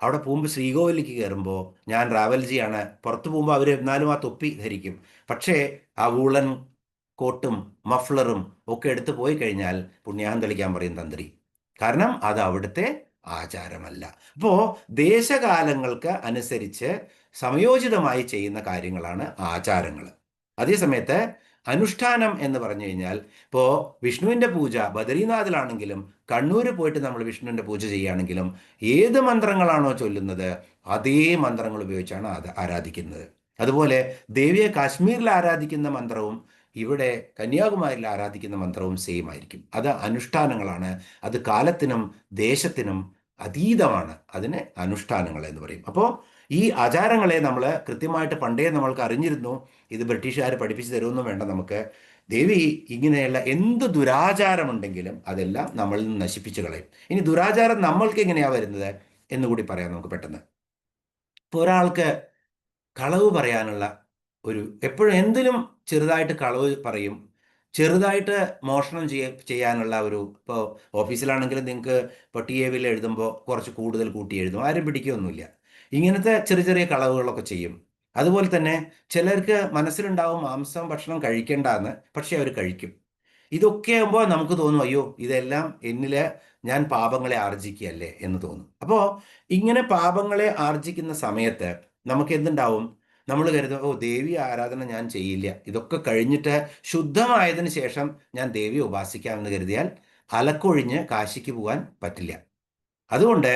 അവിടെ പോകുമ്പോൾ ശ്രീകോവിലേക്ക് കയറുമ്പോൾ ഞാൻ റാവൽജിയാണ്. പുറത്ത് പോകുമ്പോൾ അവർ എന്നാലും ആ തൊപ്പി ധരിക്കും. പക്ഷേ ആ വൂളൻ കോട്ടും മഫ്ലറും ഒക്കെ എടുത്ത് പോയി കഴിഞ്ഞാൽ പുണ്യാഹം തെളിക്കാൻ പറയും തന്ത്രി. കാരണം അത് അവിടുത്തെ ആചാരമല്ല. അപ്പോൾ ദേശകാലങ്ങൾക്ക് അനുസരിച്ച് സമയോചിതമായി ചെയ്യുന്ന കാര്യങ്ങളാണ് ആചാരങ്ങൾ. അതേസമയത്ത് അനുഷ്ഠാനം എന്ന് പറഞ്ഞു കഴിഞ്ഞാൽ, ഇപ്പോൾ വിഷ്ണുവിൻ്റെ പൂജ ബദ്രീനാഥിലാണെങ്കിലും കണ്ണൂര് പോയിട്ട് നമ്മൾ വിഷ്ണുവിൻ്റെ പൂജ ചെയ്യുകയാണെങ്കിലും ഏത് മന്ത്രങ്ങളാണോ ചൊല്ലുന്നത് അതേ മന്ത്രങ്ങൾ ഉപയോഗിച്ചാണ് ആരാധിക്കുന്നത്. അതുപോലെ ദേവിയെ കാശ്മീരിൽ ആരാധിക്കുന്ന മന്ത്രവും ഇവിടെ കന്യാകുമാരിയിൽ ആരാധിക്കുന്ന മന്ത്രവും സെയിം ആയിരിക്കും. അത് അനുഷ്ഠാനങ്ങളാണ്. അത് കാലത്തിനും ദേശത്തിനും അതീതമാണ്. അതിന് അനുഷ്ഠാനങ്ങൾ എന്ന് പറയും. അപ്പോൾ ഈ ആചാരങ്ങളെ നമ്മൾ കൃത്യമായിട്ട് പണ്ടേ നമ്മൾക്ക് അറിഞ്ഞിരുന്നു. ഇത് ബ്രിട്ടീഷുകാർ പഠിപ്പിച്ചു തരുമൊന്നും വേണ്ട നമുക്ക്. ദേവി ഇങ്ങനെയുള്ള എന്ത് ദുരാചാരമുണ്ടെങ്കിലും അതെല്ലാം നമ്മളിൽ നിന്ന് നശിപ്പിച്ചു കളയും. ഇനി ദുരാചാരം നമ്മൾക്ക് എങ്ങനെയാണ് വരുന്നത് എന്നുകൂടി പറയാം നമുക്ക് പെട്ടെന്ന്. ഇപ്പോൾ ഒരാൾക്ക് കളവ് പറയാനുള്ള എപ്പോഴും എന്തിലും ചെറുതായിട്ട് കളവ് പറയും, ചെറുതായിട്ട് മോഷണം ചെയ്യാനുള്ള ഇപ്പോൾ ഓഫീസിലാണെങ്കിലും നിങ്ങൾക്ക് ഇപ്പോൾ TA എഴുതുമ്പോൾ കുറച്ച് കൂടുതൽ കൂട്ടി എഴുതും, ആരും പിടിക്കുകയൊന്നുമില്ല. ഇങ്ങനത്തെ ചെറിയ ചെറിയ കളവുകളൊക്കെ ചെയ്യും. അതുപോലെ തന്നെ ചിലർക്ക് മനസ്സിലുണ്ടാവും മാംസം ഭക്ഷണം കഴിക്കേണ്ടെന്ന്, പക്ഷെ അവർ കഴിക്കും. ഇതൊക്കെ ആകുമ്പോൾ നമുക്ക് തോന്നും, അയ്യോ ഇതെല്ലാം എന്നിൽ ഞാൻ പാപങ്ങളെ ആർജിക്കുകയല്ലേ എന്ന് തോന്നും. അപ്പോൾ ഇങ്ങനെ പാപങ്ങളെ ആർജിക്കുന്ന സമയത്ത് നമുക്ക് എന്തുണ്ടാവും? നമ്മൾ കരുതും, ഓ ദേവി ആരാധന ഞാൻ ചെയ്യില്ല, ഇതൊക്കെ കഴിഞ്ഞിട്ട് ശുദ്ധമായതിന് ശേഷം ഞാൻ ദേവിയെ ഉപാസിക്കാമെന്ന് കരുതിയാൽ അലക്കൊഴിഞ്ഞ് കാശിക്ക് പോകാൻ പറ്റില്ല. അതുകൊണ്ട്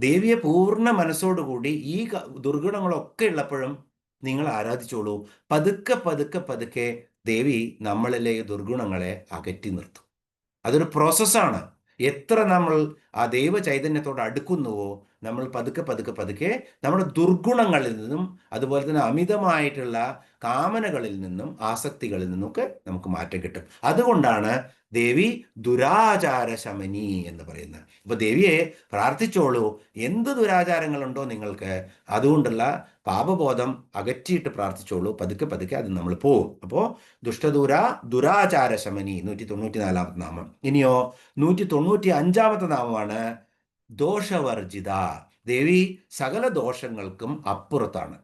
ദേവിയെ പൂർണ്ണ മനസ്സോടുകൂടി ഈ ദുർഗുണങ്ങളൊക്കെ ഉള്ളപ്പോഴും നിങ്ങൾ ആരാധിച്ചോളൂ. പതുക്കെ പതുക്കെ പതുക്കെ ദേവി നമ്മളിലെ ഈ ദുർഗുണങ്ങളെ അകറ്റി നിർത്തും. അതൊരു പ്രോസസ്സാണ്. എത്ര നമ്മൾ ആ ദൈവ ചൈതന്യത്തോട് അടുക്കുന്നുവോ നമ്മൾ പതുക്കെ പതുക്കെ പതുക്കെ നമ്മുടെ ദുർഗുണങ്ങളിൽ നിന്നും അതുപോലെ തന്നെ അമിതമായിട്ടുള്ള കാമനകളിൽ നിന്നും ആസക്തികളിൽ നിന്നൊക്കെ നമുക്ക് മാറ്റം കിട്ടും. അതുകൊണ്ടാണ് ദേവി ദുരാചാര ശമനി എന്ന് പറയുന്നത്. അപ്പോൾ ദേവിയെ പ്രാർത്ഥിച്ചോളൂ. എന്ത് ദുരാചാരങ്ങളുണ്ടോ നിങ്ങൾക്ക്, അതുകൊണ്ടുള്ള പാപബോധം അകറ്റിയിട്ട് പ്രാർത്ഥിച്ചോളൂ. പതുക്കെ പതുക്കെ അത് നമ്മൾ പോവും. അപ്പോൾ ദുരാചാര ശമനി 194 നാമം. ഇനിയോ 195 നാമമാണ് ദോഷവർജിത. ദേവി സകല ദോഷങ്ങൾക്കും അപ്പുറത്താണ്.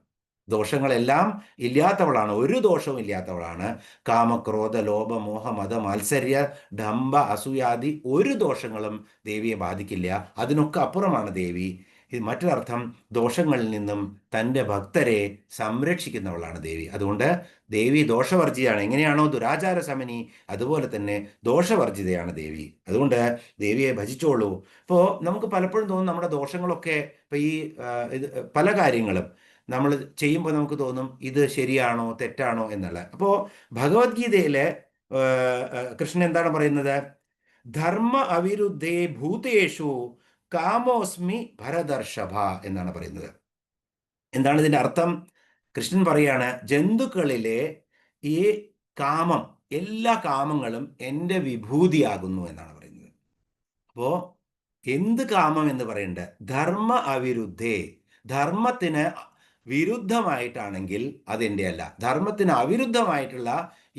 ദോഷങ്ങളെല്ലാം ഇല്ലാത്തവളാണ്, ഒരു ദോഷവും ഇല്ലാത്തവളാണ്. കാമക്രോധ ലോഭ മോഹ മത മാത്സര്യ ഡംഭ അസൂയാദി ഒരു ദോഷങ്ങളും ദേവിയെ ബാധിക്കില്ല. അതിനൊക്കെ അപ്പുറമാണ് ദേവി. ഇത് മറ്റൊരർത്ഥം ദോഷങ്ങളിൽ നിന്നും തൻ്റെ ഭക്തരെ സംരക്ഷിക്കുന്നവളാണ് ദേവി. അതുകൊണ്ട് ദേവി ദോഷവർജിതയാണ്. എങ്ങനെയാണോ ദുരാചാര ശമനി, അതുപോലെ തന്നെ ദോഷവർജിതയാണ് ദേവി. അതുകൊണ്ട് ദേവിയെ ഭജിച്ചോളൂ. ഇപ്പോൾ നമുക്ക് പലപ്പോഴും തോന്നും നമ്മുടെ ദോഷങ്ങളൊക്കെ, ഇപ്പോൾ ഈ പല കാര്യങ്ങളും നമ്മൾ ചെയ്യുമ്പോൾ നമുക്ക് തോന്നും ഇത് ശരിയാണോ തെറ്റാണോ എന്നുള്ള. അപ്പോൾ ഭഗവത്ഗീതയിലെ കൃഷ്ണൻ എന്താണ് പറയുന്നത്? ധർമ്മ അവിരുദ്ധേ ഭൂതേഷു കാമോസ്മി ഭരതർഷഭ എന്നാണ് പറയുന്നത്. എന്താണ് ഇതിൻ്റെ അർത്ഥം? കൃഷ്ണൻ പറയാണ്, ജന്തുക്കളിലെ ഈ കാമം, എല്ലാ കാമങ്ങളും എൻ്റെ വിഭൂതിയാകുന്നു എന്നാണ് പറയുന്നത്. അപ്പോൾ എന്ത് കാമം എന്ന് പറയണ്ടേ? ധർമ്മ അവിരുദ്ധേ, ധർമ്മത്തിന് വിരുദ്ധമായിട്ടാണെങ്കിൽ അതെൻ്റെ അല്ല. ധർമ്മത്തിന് അവിരുദ്ധമായിട്ടുള്ള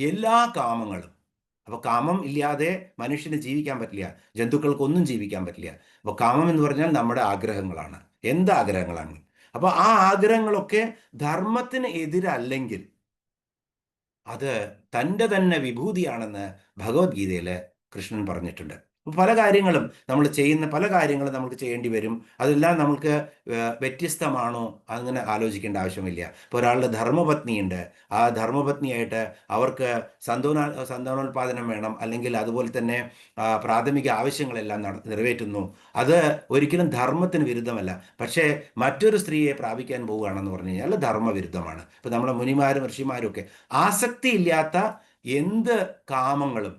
എല്ലാ കാമങ്ങളും, അപ്പോൾ കാമം ഇല്ലാതെ മനുഷ്യന് ജീവിക്കാൻ പറ്റില്ല, ജന്തുക്കൾക്കൊന്നും ജീവിക്കാൻ പറ്റില്ല. അപ്പോൾ കാമം എന്ന് പറഞ്ഞാൽ നമ്മുടെ ആഗ്രഹങ്ങളാണ്. എന്ത് ആഗ്രഹങ്ങളാണ്? അപ്പോൾ ആ ആഗ്രഹങ്ങളൊക്കെ ധർമ്മത്തിന് എതിരല്ലെങ്കിൽ അത് തൻ്റെ തന്നെ വിഭൂതിയാണെന്ന് ഭഗവത്ഗീതയിൽ കൃഷ്ണൻ പറഞ്ഞിട്ടുണ്ട്. പല കാര്യങ്ങളും നമ്മൾ ചെയ്യുന്ന പല കാര്യങ്ങളും നമുക്ക് ചെയ്യേണ്ടി വരും. അതെല്ലാം നമുക്ക് വ്യത്യസ്തമാണോ അങ്ങനെ ആലോചിക്കേണ്ട ആവശ്യമില്ല. ഇപ്പോൾ ഒരാളുടെ ധർമ്മപത്നിയുണ്ട്, ആ ധർമ്മപത്നിയായിട്ട് അവർക്ക് സന്താനോൽപാദനം വേണം, അല്ലെങ്കിൽ അതുപോലെ തന്നെ പ്രാഥമിക ആവശ്യങ്ങളെല്ലാം നിറവേറ്റുന്നു. അത് ഒരിക്കലും ധർമ്മത്തിന് വിരുദ്ധമല്ല. പക്ഷേ മറ്റൊരു സ്ത്രീയെ പ്രാപിക്കാൻ പോവുകയാണെന്ന് പറഞ്ഞു കഴിഞ്ഞാൽ ധർമ്മവിരുദ്ധമാണ്. ഇപ്പം നമ്മളെ മുനിമാരും ഋഷിമാരും ഒക്കെ ആസക്തിയില്ലാത്ത എന്ത് കാമങ്ങളും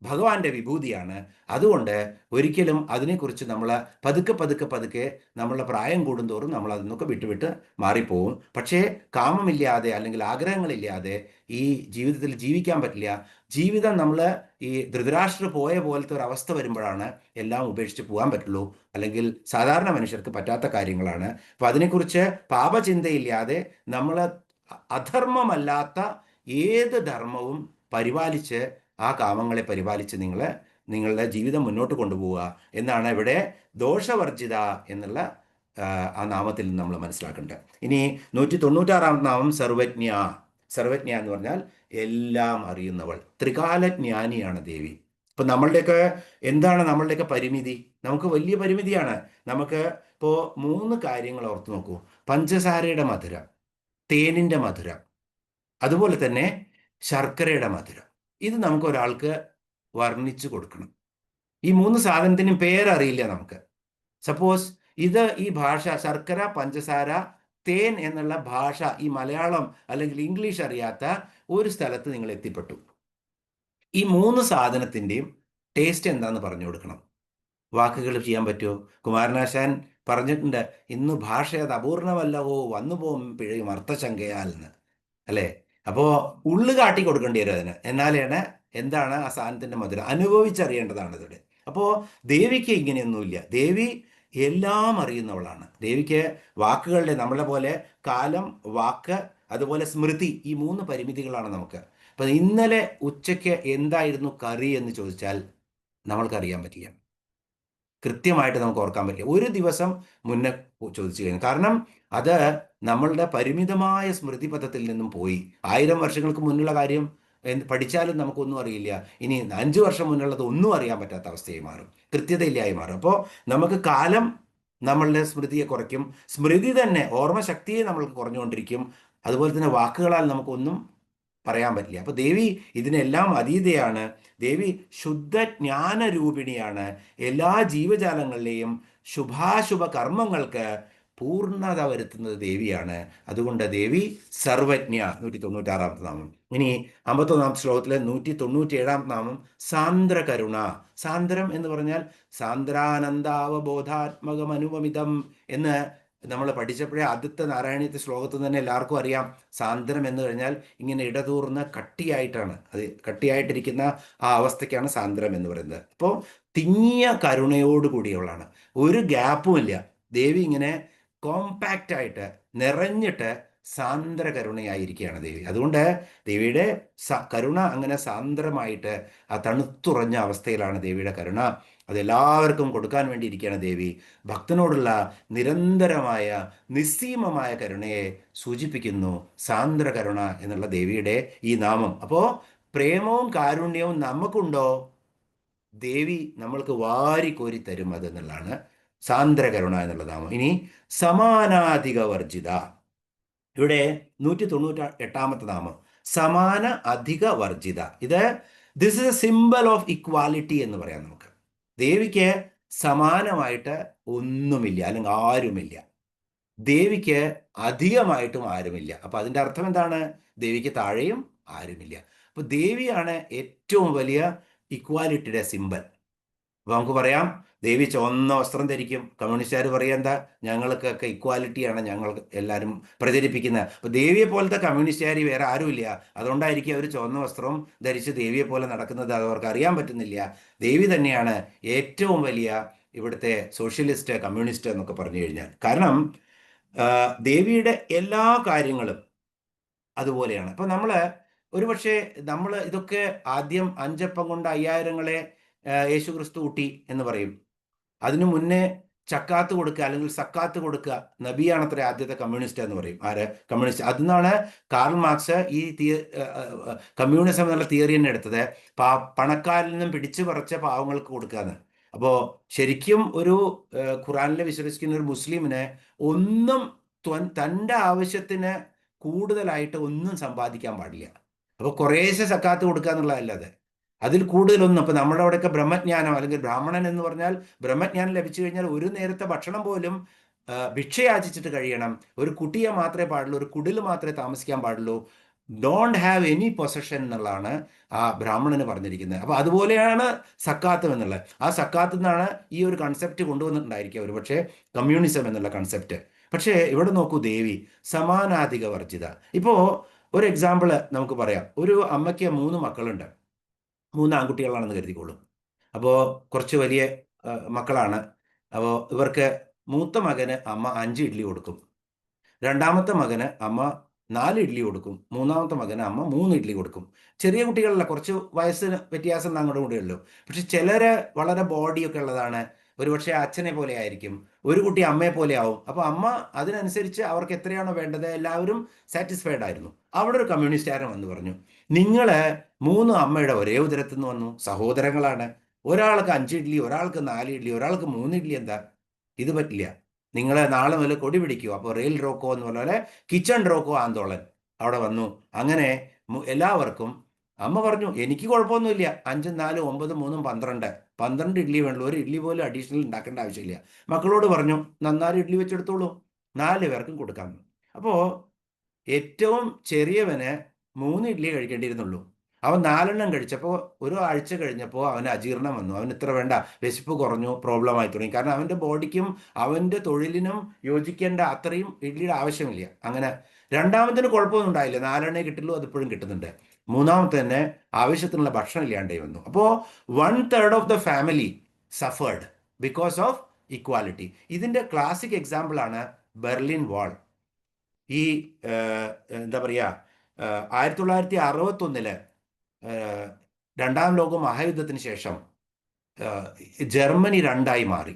ഭഗവാന്റെ വിഭൂതിയാണ്. അതുകൊണ്ട് ഒരിക്കലും അതിനെക്കുറിച്ച് നമ്മൾ പതുക്കെ നമ്മളുടെ പ്രായം കൂടുന്തോറും നമ്മൾ അതിൽ നിന്നൊക്കെ വിട്ട് മാറിപ്പോവും. പക്ഷേ കാമമില്ലാതെ അല്ലെങ്കിൽ ആഗ്രഹങ്ങളില്ലാതെ ഈ ജീവിതത്തിൽ ജീവിക്കാൻ പറ്റില്ല. ജീവിതം നമ്മൾ ഈ ധൃതരാഷ്ട്ര പോയ പോലത്തെ ഒരു അവസ്ഥ വരുമ്പോഴാണ് എല്ലാം ഉപേക്ഷിച്ച് പോകാൻ പറ്റുള്ളൂ. അല്ലെങ്കിൽ സാധാരണ മനുഷ്യർക്ക് പറ്റാത്ത കാര്യങ്ങളാണ്. അപ്പോൾ അതിനെക്കുറിച്ച് പാപചിന്തയില്ലാതെ നമ്മൾ അധർമ്മമല്ലാത്ത ഏത് ധർമ്മവും പരിപാലിച്ച് ആ കാമങ്ങളെ പരിപാലിച്ച് നിങ്ങളുടെ ജീവിതം മുന്നോട്ട് കൊണ്ടുപോവുക എന്നാണ് ഇവിടെ ദോഷവർജിത എന്നുള്ള ആ നാമത്തിൽ നിന്ന് നമ്മൾ മനസ്സിലാക്കേണ്ടത്. ഇനി 196 നാമം സർവജ്ഞ. സർവജ്ഞ എന്ന് പറഞ്ഞാൽ എല്ലാം അറിയുന്നവൾ, ത്രികാലജ്ഞാനിയാണ് ദേവി. ഇപ്പം എന്താണ് നമ്മളുടെയൊക്കെ പരിമിതി? നമുക്ക് വലിയ പരിമിതിയാണ്. നമുക്ക് ഇപ്പോൾ 3 കാര്യങ്ങൾ ഓർത്ത് നോക്കൂ. പഞ്ചസാരയുടെ മധുരം, തേനിൻ്റെ മധുരം, അതുപോലെ തന്നെ ശർക്കരയുടെ മധുരം. ഇത് നമുക്ക് ഒരാൾക്ക് വർണ്ണിച്ചു കൊടുക്കണം. ഈ 3 സാധനത്തിനും പേരറിയില്ല നമുക്ക്. സപ്പോസ് ഈ ഭാഷ, ശർക്കര, പഞ്ചസാര, തേൻ എന്നുള്ള ഭാഷ ഈ മലയാളം അല്ലെങ്കിൽ ഇംഗ്ലീഷ് അറിയാത്ത ഒരു സ്ഥലത്ത് നിങ്ങൾ എത്തിപ്പെട്ടു. ഈ 3 സാധനത്തിൻ്റെയും ടേസ്റ്റ് എന്താണെന്ന് പറഞ്ഞു കൊടുക്കണം. വാക്കുകൾ ചെയ്യാൻ പറ്റുമോ? കുമാരനാശാൻ പറഞ്ഞിട്ടുണ്ട്, ഇന്ന് ഭാഷ അത് അപൂർണമല്ലവോ വന്നു പോകും പിഴയും അർത്ഥശങ്കയാൽ എന്ന്, അല്ലേ? അപ്പോൾ ഉള്ളു കാട്ടി കൊടുക്കേണ്ടി വരും അതിന്. എന്നാലാണ് എന്താണ് ആ സാധനത്തിൻ്റെ മധുരം അനുഭവിച്ചറിയേണ്ടതാണ് ഇതിവിടെ. അപ്പോൾ ദേവിക്ക് ഇങ്ങനെയൊന്നുമില്ല. ദേവി എല്ലാം അറിയുന്നവളാണ്. ദേവിക്ക് വാക്കുകളുടെ, നമ്മളെ പോലെ കാലം, വാക്ക്, അതുപോലെ സ്മൃതി, ഈ 3 പരിമിതികളാണ് നമുക്ക്. അപ്പം ഇന്നലെ ഉച്ചയ്ക്ക് എന്തായിരുന്നു കറി എന്ന് ചോദിച്ചാൽ നമ്മൾക്കറിയാൻ പറ്റില്ല. കൃത്യമായിട്ട് നമുക്ക് ഓർക്കാൻ പറ്റില്ല. ഒരു ദിവസം മുന്നേ ചോദിച്ചു കഴിഞ്ഞു. കാരണം അത് നമ്മളുടെ പരിമിതമായ സ്മൃതിപഥത്തിൽ നിന്നും പോയി. 1000 വർഷങ്ങൾക്ക് മുന്നുള്ള കാര്യം പഠിച്ചാലും നമുക്കൊന്നും അറിയില്ല. ഇനി 5 വർഷം മുന്നുള്ളത് ഒന്നും അറിയാൻ പറ്റാത്ത അവസ്ഥയായി മാറും, കൃത്യതയില്ലായി മാറും. അപ്പോൾ നമുക്ക് കാലം നമ്മളുടെ സ്മൃതിയെ കുറയ്ക്കും, സ്മൃതി തന്നെ ഓർമ്മശക്തിയെ നമ്മൾക്ക് കുറഞ്ഞുകൊണ്ടിരിക്കും. അതുപോലെ തന്നെ വാക്കുകളാൽ നമുക്കൊന്നും പറയാൻ പറ്റില്ല. അപ്പോൾ ദേവി ഇതിനെല്ലാം അതീതയാണ്. ദേവി ശുദ്ധജ്ഞാനരൂപിണിയാണ്. എല്ലാ ജീവജാലങ്ങളിലെയും ശുഭാശുഭ കർമ്മങ്ങൾക്ക് പൂർണ്ണത വരുത്തുന്നത് ദേവിയാണ്. അതുകൊണ്ട് ദേവി സർവജ്ഞ. 196 നാമം. ഇനി 51 ശ്ലോകത്തിലെ 197 നാമം സാന്ദ്രകരുണ. സാന്ദ്രം എന്ന് പറഞ്ഞാൽ സാന്ദ്രാനന്ദാവബോധാത്മകമനുപമിതം എന്ന് നമ്മൾ പഠിച്ചപ്പോഴേ ആദ്യത്തെ നാരായണീയത്തെ ശ്ലോകത്തിൽ തന്നെ എല്ലാവർക്കും അറിയാം. സാന്ദ്രം എന്ന് കഴിഞ്ഞാൽ ഇങ്ങനെ ഇടതൂർന്ന് കട്ടിയായിട്ടാണ്, അത് കട്ടിയായിട്ടിരിക്കുന്ന ആ അവസ്ഥയ്ക്കാണ് സാന്ദ്രം എന്ന് പറയുന്നത്. അപ്പോൾ തിങ്ങിയ കരുണയോട് കൂടിയവളാണ്, ഒരു ഗ്യാപ്പുമില്ല. ദേവി ഇങ്ങനെ കോമ്പാക്റ്റ് ആയിട്ട് നിറഞ്ഞിട്ട് സാന്ദ്ര കരുണയായിരിക്കുകയാണ് ദേവി. അതുകൊണ്ട് ദേവിയുടെ കരുണ അങ്ങനെ സാന്ദ്രമായിട്ട് ആ തണുത്തുറഞ്ഞ അവസ്ഥയിലാണ് ദേവിയുടെ കരുണ. അതെല്ലാവർക്കും കൊടുക്കാൻ വേണ്ടി ഇരിക്കുകയാണ് ദേവി. ഭക്തനോടുള്ള നിരന്തരമായ നിസ്സീമമായ കരുണയെ സൂചിപ്പിക്കുന്നു സാന്ദ്ര കരുണ എന്നുള്ള ദേവിയുടെ ഈ നാമം. അപ്പോൾ പ്രേമവും കാരുണ്യവും നമുക്കുണ്ടോ? ദേവി നമ്മൾക്ക് വാരിക്കോരി തരും അതെന്നുള്ളതാണ് സാന്ദ്ര കരുണ എന്നുള്ള നാമം. ഇനി സമാനാധിക വർജിത. ഇവിടെ 198 നാമം സമാന അധിക വർജിത. This is a symbol of equality എന്ന് പറയാം നമുക്ക്. ദേവിക്ക് സമാനമായിട്ട് ഒന്നുമില്ല, അല്ലെങ്കിൽ ആരുമില്ല. ദേവിക്ക് അധികമായിട്ടും ആരുമില്ല. അപ്പം അതിൻ്റെ അർത്ഥം എന്താണ്? ദേവിക്ക് താഴെയും ആരുമില്ല. അപ്പോൾ ദേവിയാണ് ഏറ്റവും വലിയ ഇക്വാലിറ്റിയുടെ സിംബൽ. അപ്പോൾ നമുക്ക് പറയാം ദേവി ചുവന്ന വസ്ത്രം ധരിക്കും. കമ്മ്യൂണിസ്റ്റുകാർ പറയാം എന്താ, ഞങ്ങൾക്കൊക്കെ ഇക്വാലിറ്റിയാണ് ഞങ്ങൾ എല്ലാവരും പ്രചരിപ്പിക്കുന്നത്. അപ്പോൾ ദേവിയെ പോലത്തെ കമ്മ്യൂണിസ്റ്റുകാർ വേറെ ആരുമില്ല. അതുകൊണ്ടായിരിക്കും അവർ ചുവന്ന വസ്ത്രം ധരിച്ച് ദേവിയെ പോലെ നടക്കുന്നത്. അത് അവർക്ക് അറിയാൻ പറ്റുന്നില്ല. ദേവി തന്നെയാണ് ഏറ്റവും വലിയ ഇവിടുത്തെ സോഷ്യലിസ്റ്റ്, കമ്മ്യൂണിസ്റ്റ് എന്നൊക്കെ പറഞ്ഞു കഴിഞ്ഞാൽ. കാരണം ദേവിയുടെ എല്ലാ കാര്യങ്ങളും അതുപോലെയാണ്. അപ്പൊ ഒരുപക്ഷെ നമ്മൾ ഇതൊക്കെ ആദ്യം 5 അപ്പം കൊണ്ട് 5000-ങ്ങളെ യേശു ക്രിസ്തു ഊട്ടി എന്ന് പറയും. അതിനു മുന്നേ ചക്കാത്ത് കൊടുക്കുക അല്ലെങ്കിൽ സക്കാത്ത് കൊടുക്കുക. നബിയാണത്ര ആദ്യത്തെ കമ്മ്യൂണിസ്റ്റ് എന്ന് പറയും. ആര്? കമ്മ്യൂണിസ്റ്റ്. അതിന്നാണ് കാർൽ മാർക്സ് ഈ കമ്മ്യൂണിസം എന്നുള്ള തിയറി തന്നെ എടുത്തത്. പണക്കാരിൽ നിന്നും പിടിച്ചു പറിച്ച പാവങ്ങൾക്ക് കൊടുക്കുക എന്ന്. അപ്പോൾ ശരിക്കും ഒരു ഖുറാനിലെ വിശ്വസിക്കുന്ന ഒരു മുസ്ലിമിന് ഒന്നും തൻ്റെ ആവശ്യത്തിന് കൂടുതലായിട്ട് ഒന്നും സമ്പാദിക്കാൻ പാടില്ല. അപ്പോൾ കുറേശ്ശെ സക്കാത്ത് കൊടുക്കുക എന്നുള്ളതല്ല അത്. അതിൽ കൂടുതലൊന്നും. ഇപ്പം നമ്മുടെ അവിടെയൊക്കെ ബ്രഹ്മജ്ഞാനം അല്ലെങ്കിൽ ബ്രാഹ്മണൻ എന്ന് പറഞ്ഞാൽ ബ്രഹ്മജ്ഞാനം ലഭിച്ചു കഴിഞ്ഞാൽ ഒരു നേരത്തെ ഭക്ഷണം പോലും ഭിക്ഷയാചിച്ചിട്ട് കഴിയണം. ഒരു കുട്ടിയെ മാത്രമേ പാടുള്ളൂ, ഒരു കുടിൽ മാത്രമേ താമസിക്കാൻ പാടുള്ളൂ. ഡോണ്ട് ഹാവ് എനി പൊസഷൻ എന്നുള്ളതാണ് ആ ബ്രാഹ്മണന് പറഞ്ഞിരിക്കുന്നത്. അപ്പോൾ അതുപോലെയാണ് സക്കാത്തും എന്നുള്ളത്. ആ സക്കാത്ത് നിന്നാണ് ഈ ഒരു കൺസെപ്റ്റ് കൊണ്ടുവന്നിട്ടുണ്ടായിരിക്കുക ഒരുപക്ഷെ കമ്മ്യൂണിസം എന്നുള്ള കൺസെപ്റ്റ്. പക്ഷേ ഇവിടെ നോക്കൂ, ദേവി സമാനാധിക വർജിത. ഇപ്പോൾ ഒരു എക്സാമ്പിൾ നമുക്ക് പറയാം. ഒരു അമ്മയ്ക്ക് 3 മക്കളുണ്ട്. 3 ആൺകുട്ടികളാണെന്ന് കരുതിക്കോളൂ. അപ്പോൾ കുറച്ച് വലിയ മക്കളാണ്. അപ്പോൾ ഇവർക്ക് മൂത്ത മകന് അമ്മ 5 ഇഡ്ഡലി കൊടുക്കും. രണ്ടാമത്തെ മകന് അമ്മ 4 ഇഡ്ഡലി കൊടുക്കും. മൂന്നാമത്തെ മകന് അമ്മ 3 ഇഡ്ഡലി കൊടുക്കും. ചെറിയ കുട്ടികളല്ല, കുറച്ച് വയസ്സിന് വ്യത്യാസം അങ്ങോട്ടും കൂടെ ഉള്ളൂ. പക്ഷെ ചിലര് വളരെ ബോഡിയൊക്കെ ഉള്ളതാണ്. ഒരുപക്ഷെ അച്ഛനെ പോലെ ആയിരിക്കും, ഒരു കുട്ടി അമ്മയെ പോലെ ആവും. അപ്പോൾ അമ്മ അതിനനുസരിച്ച് അവർക്ക് എത്രയാണോ വേണ്ടത് എല്ലാവരും സാറ്റിസ്ഫൈഡ് ആയിരുന്നു. അവിടെ ഒരു കമ്മ്യൂണിസ്റ്റുകാരൻ വന്ന് പറഞ്ഞു, നിങ്ങൾ 3 അമ്മയുടെ ഒരേ ഉദരത്തിൽ നിന്ന് വന്നു, സഹോദരങ്ങളാണ്. ഒരാൾക്ക് 5 ഇഡ്ഡലി, ഒരാൾക്ക് 4 ഇഡ്ഡലി, ഒരാൾക്ക് 3 ഇഡ്ഡലി. എന്താ ഇത്? പറ്റില്ല. നിങ്ങൾ നാളെ മുതൽ കൊടി പിടിക്കൂ. അപ്പോൾ റെയിൽ റോക്കോ എന്ന് പറഞ്ഞ പോലെ കിച്ചൺ റോക്കോ ആന്തോളൻ അവിടെ വന്നു. അങ്ങനെ എല്ലാവർക്കും അമ്മ പറഞ്ഞു, എനിക്ക് കുഴപ്പമൊന്നുമില്ല, 5ഉം 4ഉം 9ഉം 3ഉം 12 ഇഡ്ഡലി വേണുള്ളൂ, ഒരു ഇഡ്ഡലി പോലും അഡീഷണൽ ഉണ്ടാക്കേണ്ട ആവശ്യമില്ല. മക്കളോട് പറഞ്ഞു, 4 ഇഡ്ഡലി വെച്ചെടുത്തോളൂ, 4 പേർക്കും കൊടുക്കാം. അപ്പോൾ ഏറ്റവും ചെറിയവന് 3 ഇഡ്ഡലി കഴിക്കേണ്ടിയിരുന്നുള്ളൂ. അവൻ 4 കഴിച്ചപ്പോൾ ഒരു ആഴ്ച കഴിഞ്ഞപ്പോൾ അവന് അജീർണം വന്നു. അവന് ഇത്ര വേണ്ട, വിശപ്പ് കുറഞ്ഞു, പ്രോബ്ലമായി തുടങ്ങി. കാരണം അവൻ്റെ ബോഡിക്കും അവൻ്റെ തൊഴിലിനും യോജിക്കേണ്ട അത്രയും ഇഡ്ഡലിയുടെ ആവശ്യമില്ല. അങ്ങനെ രണ്ടാമത്തിന് കുഴപ്പമൊന്നും ഉണ്ടായില്ല, 4 കിട്ടുള്ളൂ, അതിപ്പോഴും കിട്ടുന്നുണ്ട്. മൂന്നാമത്തെ തന്നെ ആവശ്യത്തിനുള്ള ഭക്ഷണം ഇല്ലാണ്ടായി വന്നു. അപ്പോൾ 1/3 of the family suffered because of equality. ഇതിൻ്റെ ക്ലാസിക് എക്സാമ്പിളാണ് ബെർലിൻ വാൾ. ഈ എന്താ പറയുക, 1961 രണ്ടാം ലോക മഹായുദ്ധത്തിന് ശേഷം ജർമ്മനി 2ആയി മാറി.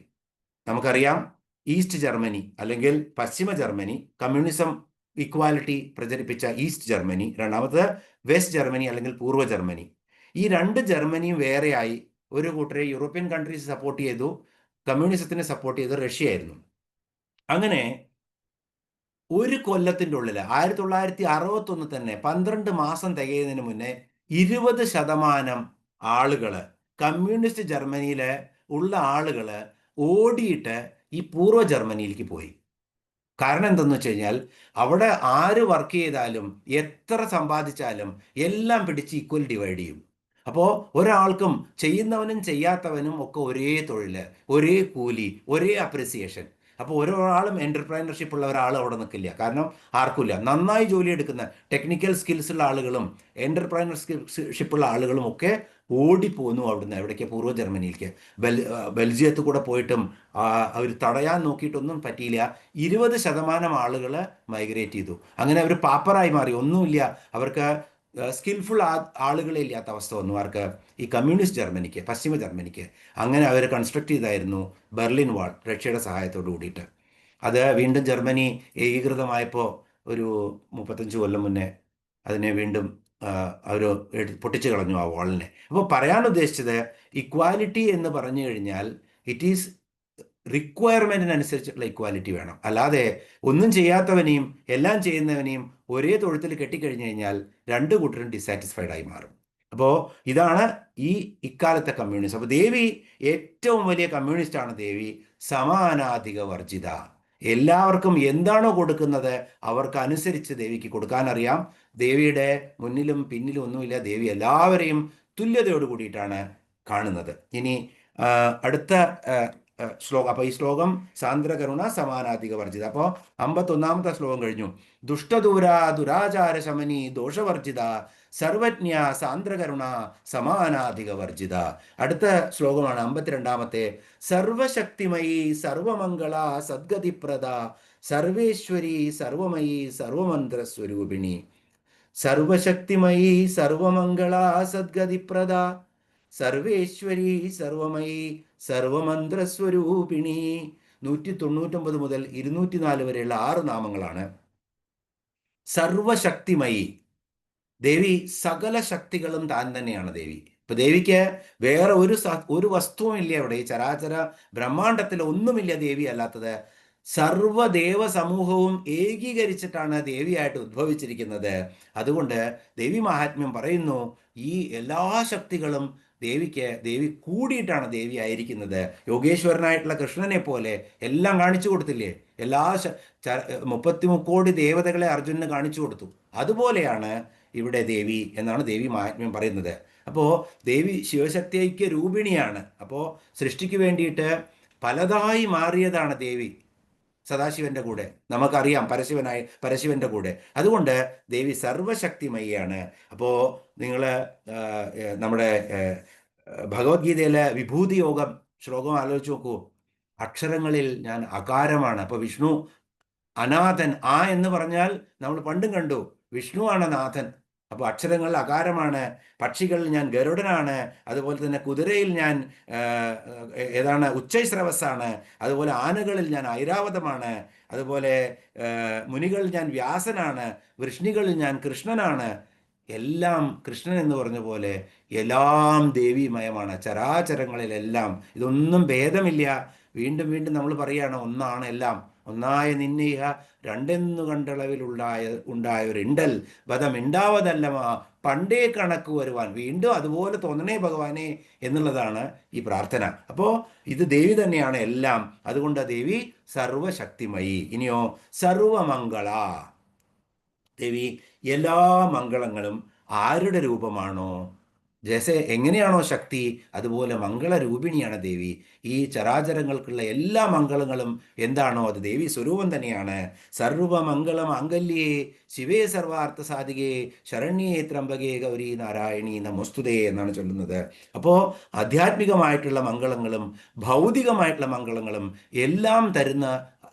നമുക്കറിയാം, ഈസ്റ്റ് ജർമ്മനി അല്ലെങ്കിൽ പശ്ചിമ ജർമ്മനി, കമ്മ്യൂണിസം ഇക്വാലിറ്റി പ്രചരിപ്പിച്ച ഈസ്റ്റ് ജർമ്മനി. രണ്ടാമത് വെസ്റ്റ് ജർമ്മനി അല്ലെങ്കിൽ പൂർവ്വ ജർമ്മനി. ഈ 2 ജർമ്മനിയും വേറെയായി. ഒരു കൂട്ടരെ യൂറോപ്യൻ കൺട്രീസ് സപ്പോർട്ട് ചെയ്തു, കമ്മ്യൂണിസത്തിനെ സപ്പോർട്ട് ചെയ്ത് റഷ്യയായിരുന്നു. അങ്ങനെ ഒരു കൊല്ലത്തിൻ്റെ ഉള്ളിൽ 1961 തന്നെ 12 മാസം തികയുന്നതിന് മുന്നേ 20% ആളുകൾ, കമ്മ്യൂണിസ്റ്റ് ജർമ്മനിയിൽ ഉള്ള ആളുകൾ ഓടിയിട്ട് ഈ പൂർവ്വ ജർമ്മനിയിലേക്ക് പോയി. കാരണം എന്തെന്ന് വെച്ച് കഴിഞ്ഞാൽ അവിടെ ആര് വർക്ക് ചെയ്താലും എത്ര സമ്പാദിച്ചാലും എല്ലാം പിടിച്ച് ഈക്വൽ ഡിവൈഡ് ചെയ്യും. അപ്പോൾ ഒരാൾക്കും ചെയ്യുന്നവനും ചെയ്യാത്തവനും ഒക്കെ ഒരേ തൊഴിൽ, ഒരേ കൂലി, ഒരേ അപ്രിസിയേഷൻ. അപ്പോൾ ഒരാളും എൻ്റർപ്രൈനർഷിപ്പ് ഉള്ള ഒരാൾ അവിടെ നിൽക്കില്ല. കാരണം ആർക്കുമില്ല. നന്നായി ജോലി എടുക്കുന്ന ടെക്നിക്കൽ സ്കിൽസ് ഉള്ള ആളുകളും എൻ്റർപ്രൈനർഷിപ്പുള്ള ആളുകളും ഒക്കെ ഓടിപ്പോന്നു അവിടുന്ന്. എവിടേക്ക്? പൂർവ്വ ജർമ്മനിയിലേക്ക്. ബെൽജിയത്തിൽ കൂടെ പോയിട്ടും അവർ തടയാൻ നോക്കിയിട്ടൊന്നും പറ്റിയില്ല. 20% ആളുകൾ മൈഗ്രേറ്റ് ചെയ്തു. അങ്ങനെ അവർ പാപ്പറായി മാറി. ഒന്നുമില്ല, അവർക്ക് സ്കിൽഫുൾ ആളുകളെ ഇല്ലാത്ത അവസ്ഥ വന്നു. ആർക്ക്? ഈ കമ്മ്യൂണിസ്റ്റ് ജർമ്മനിക്ക്, പശ്ചിമ ജർമ്മനിക്ക്. അങ്ങനെ അവർ കൺസ്ട്രക്ട് ചെയ്തായിരുന്നു ബെർലിൻ വാൾ, റഷ്യയുടെ സഹായത്തോട് കൂടിയിട്ട്. അത് വീണ്ടും ജർമ്മനി ഏകീകൃതമായപ്പോൾ ഒരു 35 കൊല്ലം മുന്നേ അതിനെ വീണ്ടും അവർ പൊട്ടിച്ചു കളഞ്ഞു ആ വാളിനെ. അപ്പോൾ പറയാൻ ഉദ്ദേശിച്ചത്, ഇക്വാലിറ്റി എന്ന് പറഞ്ഞു കഴിഞ്ഞാൽ ഇറ്റ് ഈസ് റിക്വയർമെൻറ്റിനനുസരിച്ചുള്ള ഇക്വാലിറ്റി വേണം. അല്ലാതെ ഒന്നും ചെയ്യാത്തവനെയും എല്ലാം ചെയ്യുന്നവനെയും ഒരേ തൊഴുത്തിൽ കെട്ടിക്കഴിഞ്ഞു കഴിഞ്ഞാൽ 2 കൂട്ടരും ഡിസാറ്റിസ്ഫൈഡ് ആയി മാറും. അപ്പോൾ ഇതാണ് ഇക്കാലത്തെ കമ്മ്യൂണിസം. അപ്പോൾ ദേവി ഏറ്റവും വലിയ കമ്മ്യൂണിസ്റ്റാണ്. ദേവി സമാനാധിക വർജിത. എല്ലാവർക്കും എന്താണോ കൊടുക്കുന്നത് അവർക്ക് അനുസരിച്ച് ദേവിക്ക് കൊടുക്കാനറിയാം. ദേവിയുടെ മുന്നിലും പിന്നിലും ഒന്നുമില്ല. ദേവി എല്ലാവരെയും തുല്യതയോട് കൂടിയിട്ടാണ് കാണുന്നത്. ഇനി അടുത്ത ശ്ലോകം. അപ്പോൾ ഈ ശ്ലോകം സാന്ദ്രകരുണ സമാനാധിക വർജിത. അപ്പോൾ 51ാമത്തെ ശ്ലോകം കഴിഞ്ഞു. ദുഷ്ടദൂര ദുരാചാര ശമനി ദോഷവർജിത സർവജ്ഞ സാന്ദ്രകരുണ സമാനാധിക വർജിത. അടുത്ത ശ്ലോകമാണ് 52ാമത്തെ. സർവശക്തിമയി സർവമംഗള സദ്ഗതിപ്രദ സർവേശ്വരി സർവമയി സർവമന്ത്രസ്വരൂപിണി സർവശക്തിമയി സർവമംഗള സദ്ഗതിപ്രദ സർവേശ്വരി സർവമയി സർവമന്ത്രസ്വരൂപിണി. 199 മുതൽ 204 വരെയുള്ള 6 നാമങ്ങളാണ്. സർവശക്തിമയി, ദേവി സകല ശക്തികളും താൻ തന്നെയാണ് ദേവി. ഇപ്പൊ ദേവിക്ക് വേറെ ഒരു വസ്തുവും ഇല്ല ഇവിടെ. ഈ ചരാചര ബ്രഹ്മാണ്ടത്തിൽ ഒന്നുമില്ല ദേവി അല്ലാത്തത്. സർവദേവ സമൂഹവും ഏകീകരിച്ചിട്ടാണ് ദേവിയായിട്ട് ഉദ്ഭവിച്ചിരിക്കുന്നത്. അതുകൊണ്ട് ദേവി മഹാത്മ്യം പറയുന്നു, ഈ എല്ലാ ശക്തികളും ദേവി കൂടിയിട്ടാണ് ദേവി ആയിരിക്കുന്നത്. യോഗേശ്വരനായിട്ടുള്ള കൃഷ്ണനെ പോലെ എല്ലാം കാണിച്ചു കൊടുത്തില്ലേ? എല്ലാ 33 കോടി ദേവതകളെ അർജുനന് കാണിച്ചു കൊടുത്തു. അതുപോലെയാണ് ഇവിടെ ദേവി എന്നാണ് ദേവി മഹാത്മ്യം പറയുന്നത്. അപ്പോൾ ദേവി ശിവശക്തി ഐക്യ രൂപിണിയാണ്. അപ്പോൾ സൃഷ്ടിക്ക് വേണ്ടിയിട്ട് പലതായി മാറിയതാണ് ദേവി സദാശിവന്റെ കൂടെ. നമുക്കറിയാം പരശിവന്റെ കൂടെ. അതുകൊണ്ട് ദേവി സർവശക്തിമയാണ്. അപ്പോൾ നിങ്ങൾ നമ്മുടെ ഭഗവത്ഗീതയിലെ വിഭൂതി യോഗം ശ്ലോകം ആലോചിച്ച് നോക്കൂ. അക്ഷരങ്ങളിൽ ഞാൻ അകാരമാണ്. അപ്പോൾ വിഷ്ണു അനാഥൻ. ആ എന്ന് പറഞ്ഞാൽ നമ്മൾ പണ്ടും കണ്ടു, വിഷ്ണുവാണ് നാഥൻ. അപ്പോൾ അക്ഷരങ്ങളിൽ അകാരമാണ്. പക്ഷികളിൽ ഞാൻ ഗരുഡനാണ്. അതുപോലെ തന്നെ കുതിരയിൽ ഞാൻ ഏതാണ് ഉച്ചൈസ്രവസ്സാണ്. അതുപോലെ ആനകളിൽ ഞാൻ ഐരാവതമാണ്. അതുപോലെ മുനികളിൽ ഞാൻ വ്യാസനാണ്. വൃഷ്ണികളിൽ ഞാൻ കൃഷ്ണനാണ്. എല്ലാം കൃഷ്ണൻ എന്ന് പറഞ്ഞ പോലെ എല്ലാം ദേവീമയമാണ്. ചരാചരങ്ങളിലെല്ലാം ഇതൊന്നും ഭേദമില്ല. വീണ്ടും വീണ്ടും നമ്മൾ പറയുകയാണ്, ഒന്നാണ് എല്ലാം. ഒന്നായ നിന്നിഹ രണ്ടെന്നു ഉണ്ടായൊരിണ്ടൽ വധമിണ്ടാവതല്ലമാ പണ്ടേ കണക്ക് വരുവാൻ. വീണ്ടും അതുപോലെ തോന്നണേ ഭഗവാനെ എന്നുള്ളതാണ് ഈ പ്രാർത്ഥന. അപ്പോൾ ഇത് ദേവി തന്നെയാണ് എല്ലാം. അതുകൊണ്ട് ദേവി സർവശക്തിമയി. ഇനിയോ സർവമംഗള. ദേവി എല്ലാ മംഗളങ്ങളും ആരുടെ രൂപമാണോ, എങ്ങനെയാണോ ശക്തി, അതുപോലെ മംഗളരൂപിണിയാണ് ദേവി. ഈ ചരാചരങ്ങൾക്കുള്ള എല്ലാ മംഗളങ്ങളും എന്താണോ അത് ദേവി സ്വരൂപം തന്നെയാണ്. സർവമംഗള മാംഗല്യേ ശിവേ സർവാർത്ഥ സാധികേ ശരണ്യേ ത്രംബകേ ഗൗരി നാരായണി നമോസ്തുതേ എന്നാണ് ചൊല്ലുന്നത്. അപ്പോൾ ആധ്യാത്മികമായിട്ടുള്ള മംഗളങ്ങളും ഭൗതികമായിട്ടുള്ള മംഗളങ്ങളും എല്ലാം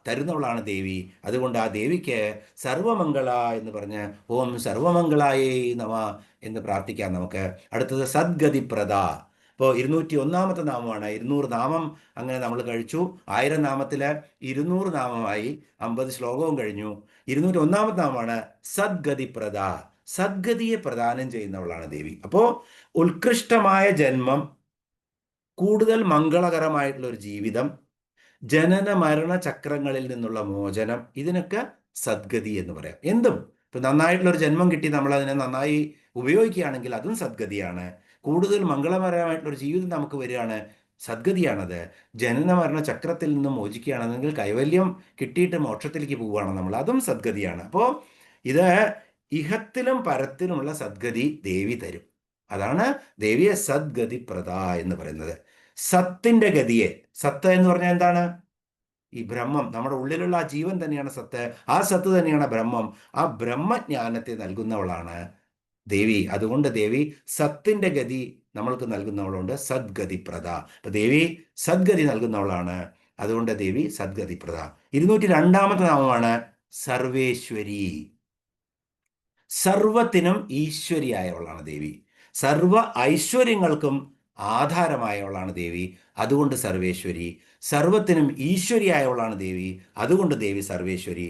തരുന്നവളാണ് ദേവി. അതുകൊണ്ട് ആ ദേവിക്ക് സർവമംഗള എന്ന് പറഞ്ഞ് ഓം സർവമംഗളായേ നമ എന്ന് പ്രാർത്ഥിക്കാം നമുക്ക്. അടുത്തത് സദ്ഗതിപ്രദ. ഇപ്പോൾ 201 നാമമാണ്. 200 നാമം അങ്ങനെ നമ്മൾ കഴിച്ചു. 1000 നാമത്തിൽ 200 നാമമായി. 50 ശ്ലോകവും കഴിഞ്ഞു. 201 നാമമാണ് സദ്ഗതിപ്രദ. സദ്ഗതിയെ പ്രദാനം ചെയ്യുന്നവളാണ് ദേവി. അപ്പോൾ ഉത്കൃഷ്ടമായ ജന്മം, കൂടുതൽ മംഗളകരമായിട്ടുള്ള ഒരു ജീവിതം, ജനന മരണ ചക്രങ്ങളിൽ നിന്നുള്ള മോചനം, ഇതിനൊക്കെ സദ്ഗതി എന്ന് പറയാം. എന്തും ഇപ്പം നന്നായിട്ടുള്ളൊരു ജന്മം കിട്ടി നമ്മളതിനെ നന്നായി ഉപയോഗിക്കുകയാണെങ്കിൽ അതും സദ്ഗതിയാണ്. കൂടുതൽ മംഗളകരമായിട്ടുള്ളൊരു ജീവിതം നമുക്ക് വരികയാണ്, സദ്ഗതിയാണത്. ജനന മരണ ചക്രത്തിൽ നിന്നും മോചിക്കുകയാണെങ്കിൽ കൈവല്യം കിട്ടിയിട്ട് മോക്ഷത്തിലേക്ക് പോവുകയാണ് നമ്മൾ, അതും സദ്ഗതിയാണ്. അപ്പോൾ ഇത് ഇഹത്തിലും പരത്തിലുമുള്ള സദ്ഗതി ദേവി തരും. അതാണ് ദേവിയെ സദ്ഗതിപ്രദ എന്ന് പറയുന്നത്. സത്തിന്റെ ഗതിയെ, സത്ത് എന്ന് പറഞ്ഞാൽ എന്താണ്? ഈ ബ്രഹ്മം, നമ്മുടെ ഉള്ളിലുള്ള ആ ജീവൻ തന്നെയാണ് സത്ത്. ആ സത്ത് തന്നെയാണ് ബ്രഹ്മം. ആ ബ്രഹ്മജ്ഞാനത്തെ നൽകുന്നവളാണ് ദേവി. അതുകൊണ്ട് ദേവി സത്തിന്റെ ഗതി നമ്മൾക്ക് നൽകുന്നവളുണ്ട്, സദ്ഗതിപ്രദ. അപ്പൊ ദേവി സദ്ഗതി നൽകുന്നവളാണ്. അതുകൊണ്ട് ദേവി സദ്ഗതിപ്രദ. 202 നാമമാണ് സർവേശ്വരി. സർവത്തിനും ഈശ്വരിയായവളാണ് ദേവി. സർവ ഐശ്വര്യങ്ങൾക്കും ആധാരമായവളാണ് ദേവി. അതുകൊണ്ട് സർവേശ്വരി. സർവത്തിനും ഈശ്വരിയായവളാണ് ദേവി. അതുകൊണ്ട് ദേവി സർവേശ്വരി.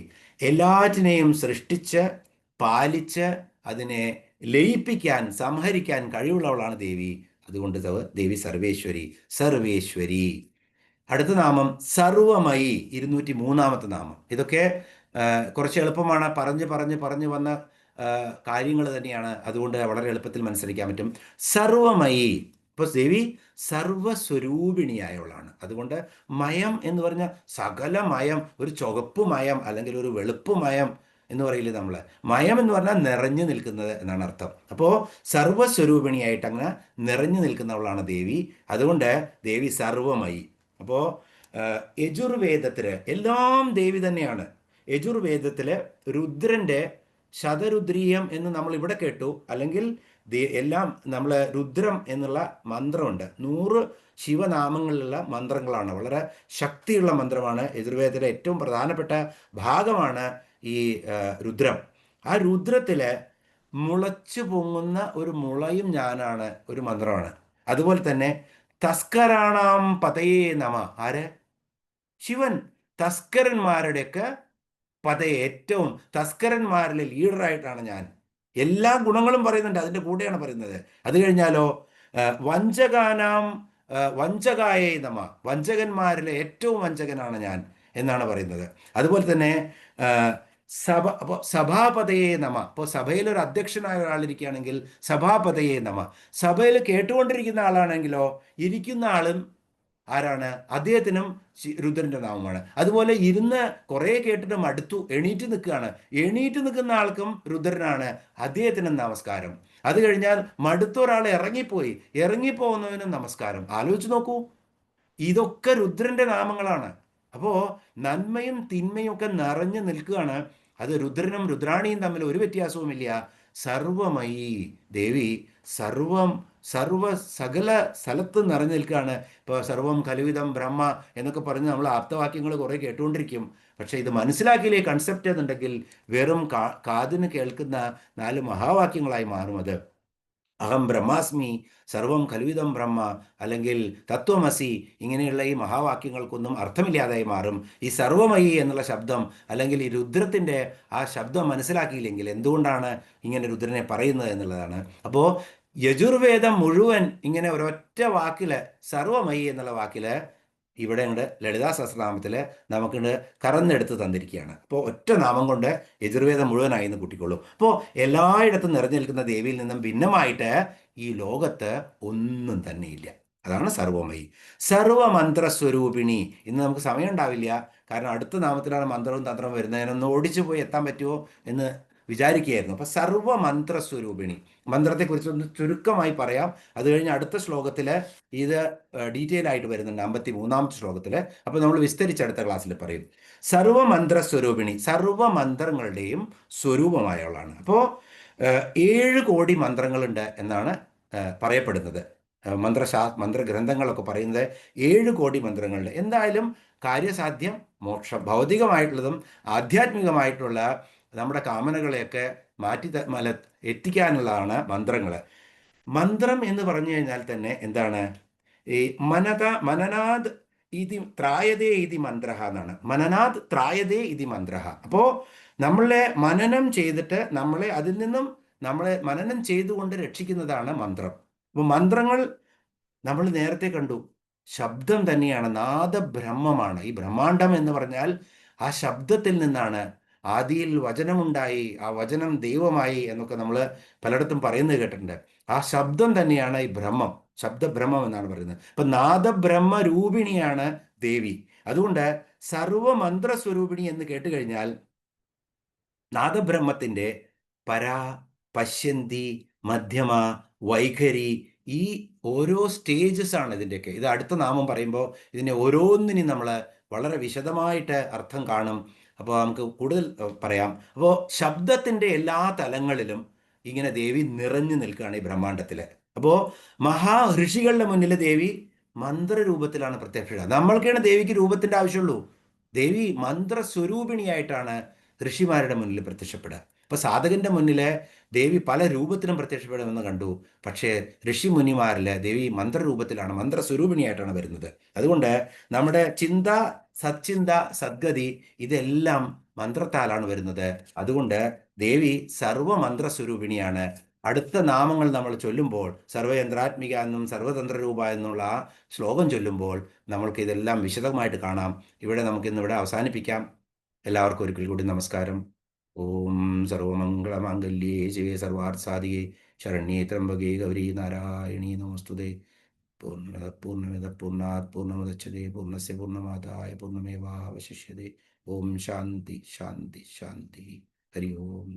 എല്ലാറ്റിനെയും സൃഷ്ടിച്ച് പാലിച്ച് അതിനെ ലയിപ്പിക്കാൻ സംഹരിക്കാൻ കഴിവുള്ളവളാണ് ദേവി. അതുകൊണ്ട് ദേവി സർവേശ്വരി. സർവേശ്വരി. അടുത്ത നാമം സർവമയി. 203 നാമം. ഇതൊക്കെ കുറച്ച് എളുപ്പമാണ്. പറഞ്ഞു വന്ന കാര്യങ്ങൾ തന്നെയാണ്. അതുകൊണ്ട് വളരെ എളുപ്പത്തിൽ മനസ്സിലാക്കാൻ പറ്റും. സർവമയി. ഇപ്പോൾ ദേവി സർവസ്വരൂപിണിയായവളാണ്. അതുകൊണ്ട് മയം എന്ന് പറഞ്ഞാൽ സകല മയം, ഒരു ചുവപ്പ് മയം അല്ലെങ്കിൽ ഒരു വെളുപ്പ് മയം എന്ന് പറയില്ലേ നമ്മൾ. മയം എന്ന് പറഞ്ഞാൽ നിറഞ്ഞു നിൽക്കുന്നത് എന്നാണ് അർത്ഥം. അപ്പോൾ സർവസ്വരൂപിണിയായിട്ട് അങ്ങനെ നിറഞ്ഞു നിൽക്കുന്നവളാണ് ദേവി. അതുകൊണ്ട് ദേവി സർവമയി. അപ്പോൾ യജുർവേദത്തിൽ എല്ലാം ദേവി തന്നെയാണ്. യജുർവേദത്തിൽ രുദ്രൻ്റെ ശതരുദ്രീയം എന്ന് നമ്മൾ ഇവിടെ കേട്ടു. അല്ലെങ്കിൽ എല്ലാം നമ്മൾ രുദ്രം എന്നുള്ള മന്ത്രമുണ്ട്. 100 ശിവനാമങ്ങളിലുള്ള മന്ത്രങ്ങളാണ്. വളരെ ശക്തിയുള്ള മന്ത്രമാണ്. യജുർവേദത്തിലെ ഏറ്റവും പ്രധാനപ്പെട്ട ഭാഗമാണ് ഈ രുദ്രം. ആ രുദ്രത്തിൽ മുളച്ചു പൊങ്ങുന്ന ഒരു മുളയും ഞാനാണ് ഒരു മന്ത്രമാണ്. അതുപോലെ തന്നെ തസ്കരാണാം പതയേ നമ. ആര്? ശിവൻ. തസ്കരന്മാരുടെയൊക്കെ ഏറ്റവും തസ്കരന്മാരിലെ ലീഡറായിട്ടാണ് ഞാൻ. എല്ലാ ഗുണങ്ങളും പറയുന്നുണ്ട്, അതിൻ്റെ കൂടെയാണ് പറയുന്നത്. അത് കഴിഞ്ഞാലോ വഞ്ചകാനാം വഞ്ചകായേ നമ. വഞ്ചകന്മാരിലെ ഏറ്റവും വഞ്ചകനാണ് ഞാൻ എന്നാണ് പറയുന്നത്. അതുപോലെ തന്നെ അപ്പോൾ സഭാപതയെ നമ. അപ്പോൾ സഭയിൽ ഒരു അധ്യക്ഷനായ ഒരാളിരിക്കുകയാണെങ്കിൽ സഭാപതയെ നമ. സഭയിൽ കേട്ടുകൊണ്ടിരിക്കുന്ന ആളാണെങ്കിലോ ഇരിക്കുന്ന ആളും ആരാണ്? അദ്ദേഹത്തിനും രുദ്രന്റെ നാമമാണ്. അതുപോലെ ഇരുന്ന് കുറേ കേട്ടിട്ട് മടുത്തു എണീറ്റ് നിൽക്കുകയാണ്, എണീറ്റ് നിൽക്കുന്ന ആൾക്കും രുദ്രനാണ്, അദ്ദേഹത്തിനും നമസ്കാരം. അത് കഴിഞ്ഞാൽ മടുത്ത ഒരാൾ ഇറങ്ങിപ്പോകുന്നതിനും നമസ്കാരം. ആലോചിച്ച് നോക്കൂ, ഇതൊക്കെ രുദ്രന്റെ നാമങ്ങളാണ്. അപ്പോൾ നന്മയും തിന്മയും ഒക്കെ നിറഞ്ഞു നിൽക്കുകയാണ്. അത് രുദ്രനും രുദ്രാണിയും തമ്മിൽ ഒരു വ്യത്യാസവുമില്ല. സർവമയി ദേവി സകല സ്ഥലത്തും നിറഞ്ഞു നിൽക്കുകയാണ്. ഇപ്പോൾ സർവം കലുവിധം ബ്രഹ്മ എന്നൊക്കെ പറഞ്ഞ് നമ്മൾ ആപ്തവാക്യങ്ങൾ കുറേ കേട്ടുകൊണ്ടിരിക്കും. പക്ഷേ ഇത് മനസ്സിലാക്കിയില്ലേ കൺസെപ്റ്റ് എന്നുണ്ടെങ്കിൽ വെറും കാതിന് കേൾക്കുന്ന 4 മഹാവാക്യങ്ങളായി മാറും അത്. അഹം ബ്രഹ്മാസ്മി, സർവം കലുവിധം ബ്രഹ്മ, അല്ലെങ്കിൽ തത്വമസി, ഇങ്ങനെയുള്ള ഈ മഹാവാക്യങ്ങൾക്കൊന്നും അർത്ഥമില്ലാതായി മാറും. ഈ സർവമയി എന്നുള്ള ശബ്ദം അല്ലെങ്കിൽ ഈ രുദ്രത്തിൻ്റെ ആ ശബ്ദം മനസ്സിലാക്കിയില്ലെങ്കിൽ എന്തുകൊണ്ടാണ് ഇങ്ങനെ രുദ്രനെ പറയുന്നത് എന്നുള്ളതാണ്. അപ്പോൾ യജുർവേദം മുഴുവൻ ഇങ്ങനെ ഒരൊറ്റ വാക്കിൽ, സർവമയി എന്നുള്ള വാക്കിൽ ഇവിടെ ഉണ്ട് ലളിതാ സഹസ്രനാമത്തിൽ നമുക്കിണ്ട് കറന്നെടുത്ത് തന്നിരിക്കുകയാണ്. അപ്പോൾ ഒറ്റ നാമം കൊണ്ട് യജുർവേദം മുഴുവനായി എന്ന് കൂട്ടിക്കൊള്ളൂ. അപ്പോൾ എല്ലായിടത്തും നിറഞ്ഞു നിൽക്കുന്ന ദേവിയിൽ നിന്നും ഭിന്നമായിട്ട് ഈ ലോകത്ത് ഒന്നും തന്നെയില്ല. അതാണ് സർവമയി. സർവമന്ത്രസ്വരൂപിണി. ഇന്ന് നമുക്ക് സമയം ഉണ്ടാവില്ല, കാരണം അടുത്ത നാമത്തിലാണ് മന്ത്രവും തന്ത്രവും വരുന്നതിനൊന്ന് ഓടിച്ചു പോയി എത്താൻ പറ്റുമോ എന്ന് വിചാരിക്കുകയായിരുന്നു. അപ്പോൾ സർവമന്ത്രസ്വരൂപിണി, മന്ത്രത്തെക്കുറിച്ചൊന്ന് ചുരുക്കമായി പറയാം. അത് കഴിഞ്ഞ് അടുത്ത ശ്ലോകത്തിൽ ഇത് ഡീറ്റെയിൽ ആയിട്ട് വരുന്നുണ്ട്, 53ാമത്തെ ശ്ലോകത്തിൽ. അപ്പോൾ നമ്മൾ വിസ്തരിച്ച് അടുത്ത ക്ലാസ്സിൽ പറയും. സർവമന്ത്രസ്വരൂപിണി, സർവമന്ത്രങ്ങളുടെയും സ്വരൂപമായവളാണ്. അപ്പോൾ 7 കോടി മന്ത്രങ്ങളുണ്ട് എന്നാണ് പറയപ്പെടുന്നത്. മന്ത്രഗ്രന്ഥങ്ങളൊക്കെ പറയുന്നത് 7 കോടി മന്ത്രങ്ങളുണ്ട്. എന്തായാലും കാര്യസാധ്യം, മോക്ഷം, ഭൗതികമായിട്ടുള്ളതും ആധ്യാത്മികമായിട്ടുള്ള നമ്മുടെ കാമനകളെയൊക്കെ എത്തിക്കാനുള്ളതാണ് മന്ത്രങ്ങൾ. മന്ത്രം എന്ന് പറഞ്ഞു കഴിഞ്ഞാൽ തന്നെ എന്താണ്? ഈ മനനാദ് ഇതി ത്രായതേ ഇതി മന്ത്ര എന്നാണ്. മനനാദ് ത്രായതേ ഇതി മന്ത്ര. അപ്പോൾ നമ്മളെ മനനം ചെയ്തിട്ട് നമ്മളെ മനനം ചെയ്തുകൊണ്ട് രക്ഷിക്കുന്നതാണ് മന്ത്രം. അപ്പോൾ മന്ത്രങ്ങൾ നമ്മൾ നേരത്തെ കണ്ടു, ശബ്ദം തന്നെയാണ്, നാദബ്രഹ്മമാണ്. ഈ ബ്രഹ്മാണ്ടം എന്ന് പറഞ്ഞാൽ ആ ശബ്ദത്തിൽ നിന്നാണ്. ആദിയിൽ വചനമുണ്ടായി, ആ വചനം ദൈവമായി എന്നൊക്കെ നമ്മൾ പലയിടത്തും പറയുന്നത് കേട്ടിട്ടുണ്ട്. ആ ശബ്ദം തന്നെയാണ് ഈ ബ്രഹ്മം, ശബ്ദബ്രഹ്മം എന്നാണ് പറയുന്നത്. അപ്പം നാദബ്രഹ്മ രൂപിണിയാണ് ദേവി. അതുകൊണ്ട് സർവമന്ത്രസ്വരൂപിണി എന്ന് കേട്ടുകഴിഞ്ഞാൽ നാദബ്രഹ്മത്തിൻ്റെ പരാ, പശ്യന്തി, മധ്യമ, വൈഖരി, ഈ ഓരോ സ്റ്റേജസ് ആണ് ഇതിൻ്റെയൊക്കെ. ഇത് അടുത്ത നാമം പറയുമ്പോൾ ഇതിനെ ഓരോന്നിനും നമ്മൾ വളരെ വിശദമായിട്ട് അർത്ഥം കാണും. അപ്പോൾ നമുക്ക് കൂടുതൽ പറയാം. അപ്പോൾ ശബ്ദത്തിൻ്റെ എല്ലാ തലങ്ങളിലും ഇങ്ങനെ ദേവി നിറഞ്ഞു നിൽക്കുകയാണ് ഈ ബ്രഹ്മാണ്ടത്തിൽ. അപ്പോൾ ഋഷികളുടെ മുന്നിൽ ദേവി മന്ത്രരൂപത്തിലാണ് പ്രത്യക്ഷത. നമ്മൾക്കാണ് ദേവിക്ക് രൂപത്തിൻ്റെ ആവശ്യമുള്ളൂ. ദേവി മന്ത്രസ്വരൂപിണിയായിട്ടാണ് ഋഷിമാരുടെ മുന്നിൽ പ്രത്യക്ഷപ്പെടുക. ഇപ്പോൾ സാധകന്റെ മുന്നിൽ ദേവി പല രൂപത്തിലും പ്രത്യക്ഷപ്പെടുമെന്ന് കണ്ടു. പക്ഷേ ഋഷിമുനിമാരിൽ ദേവി മന്ത്രരൂപത്തിലാണ്, മന്ത്രസ്വരൂപിണിയായിട്ടാണ് വരുന്നത്. അതുകൊണ്ട് നമ്മുടെ ചിന്ത, സച്ചിന്ത, സദ്ഗതി ഇതെല്ലാം മന്ത്രത്താലാണ് വരുന്നത്. അതുകൊണ്ട് ദേവി സർവമന്ത്രസ്വരൂപിണിയാണ്. അടുത്ത നാമങ്ങൾ നമ്മൾ ചൊല്ലുമ്പോൾ സർവയന്ത്രാത്മിക എന്നും സർവതന്ത്രരൂപ എന്നുള്ള ആ ശ്ലോകം ചൊല്ലുമ്പോൾ നമ്മൾക്ക് ഇതെല്ലാം വിശദമായിട്ട് കാണാം. ഇവിടെ നമുക്കിന്നിവിടെ അവസാനിപ്പിക്കാം. എല്ലാവർക്കും ഒരിക്കൽ കൂടി നമസ്കാരം. ഓം സർവമംഗളമാംഗല്യേ ശിവേ സർവാർത്ഥാധികേ ശരണ്യേ ത്രംബകേ ഗൗരി നാരായണീ നമോസ്തുതേ. പൂർണ്ണമിദ പൂർണ്ണാത് പൂർണ്ണമുദച്യതേ പൂർണ്ണസ്യ പൂർണ്ണമാദായ പൂർണ്ണമേവാവശിഷ്യതേ. ഓം ശാന്തി ശാന്തി ശാന്തി. ഹരി ഓം.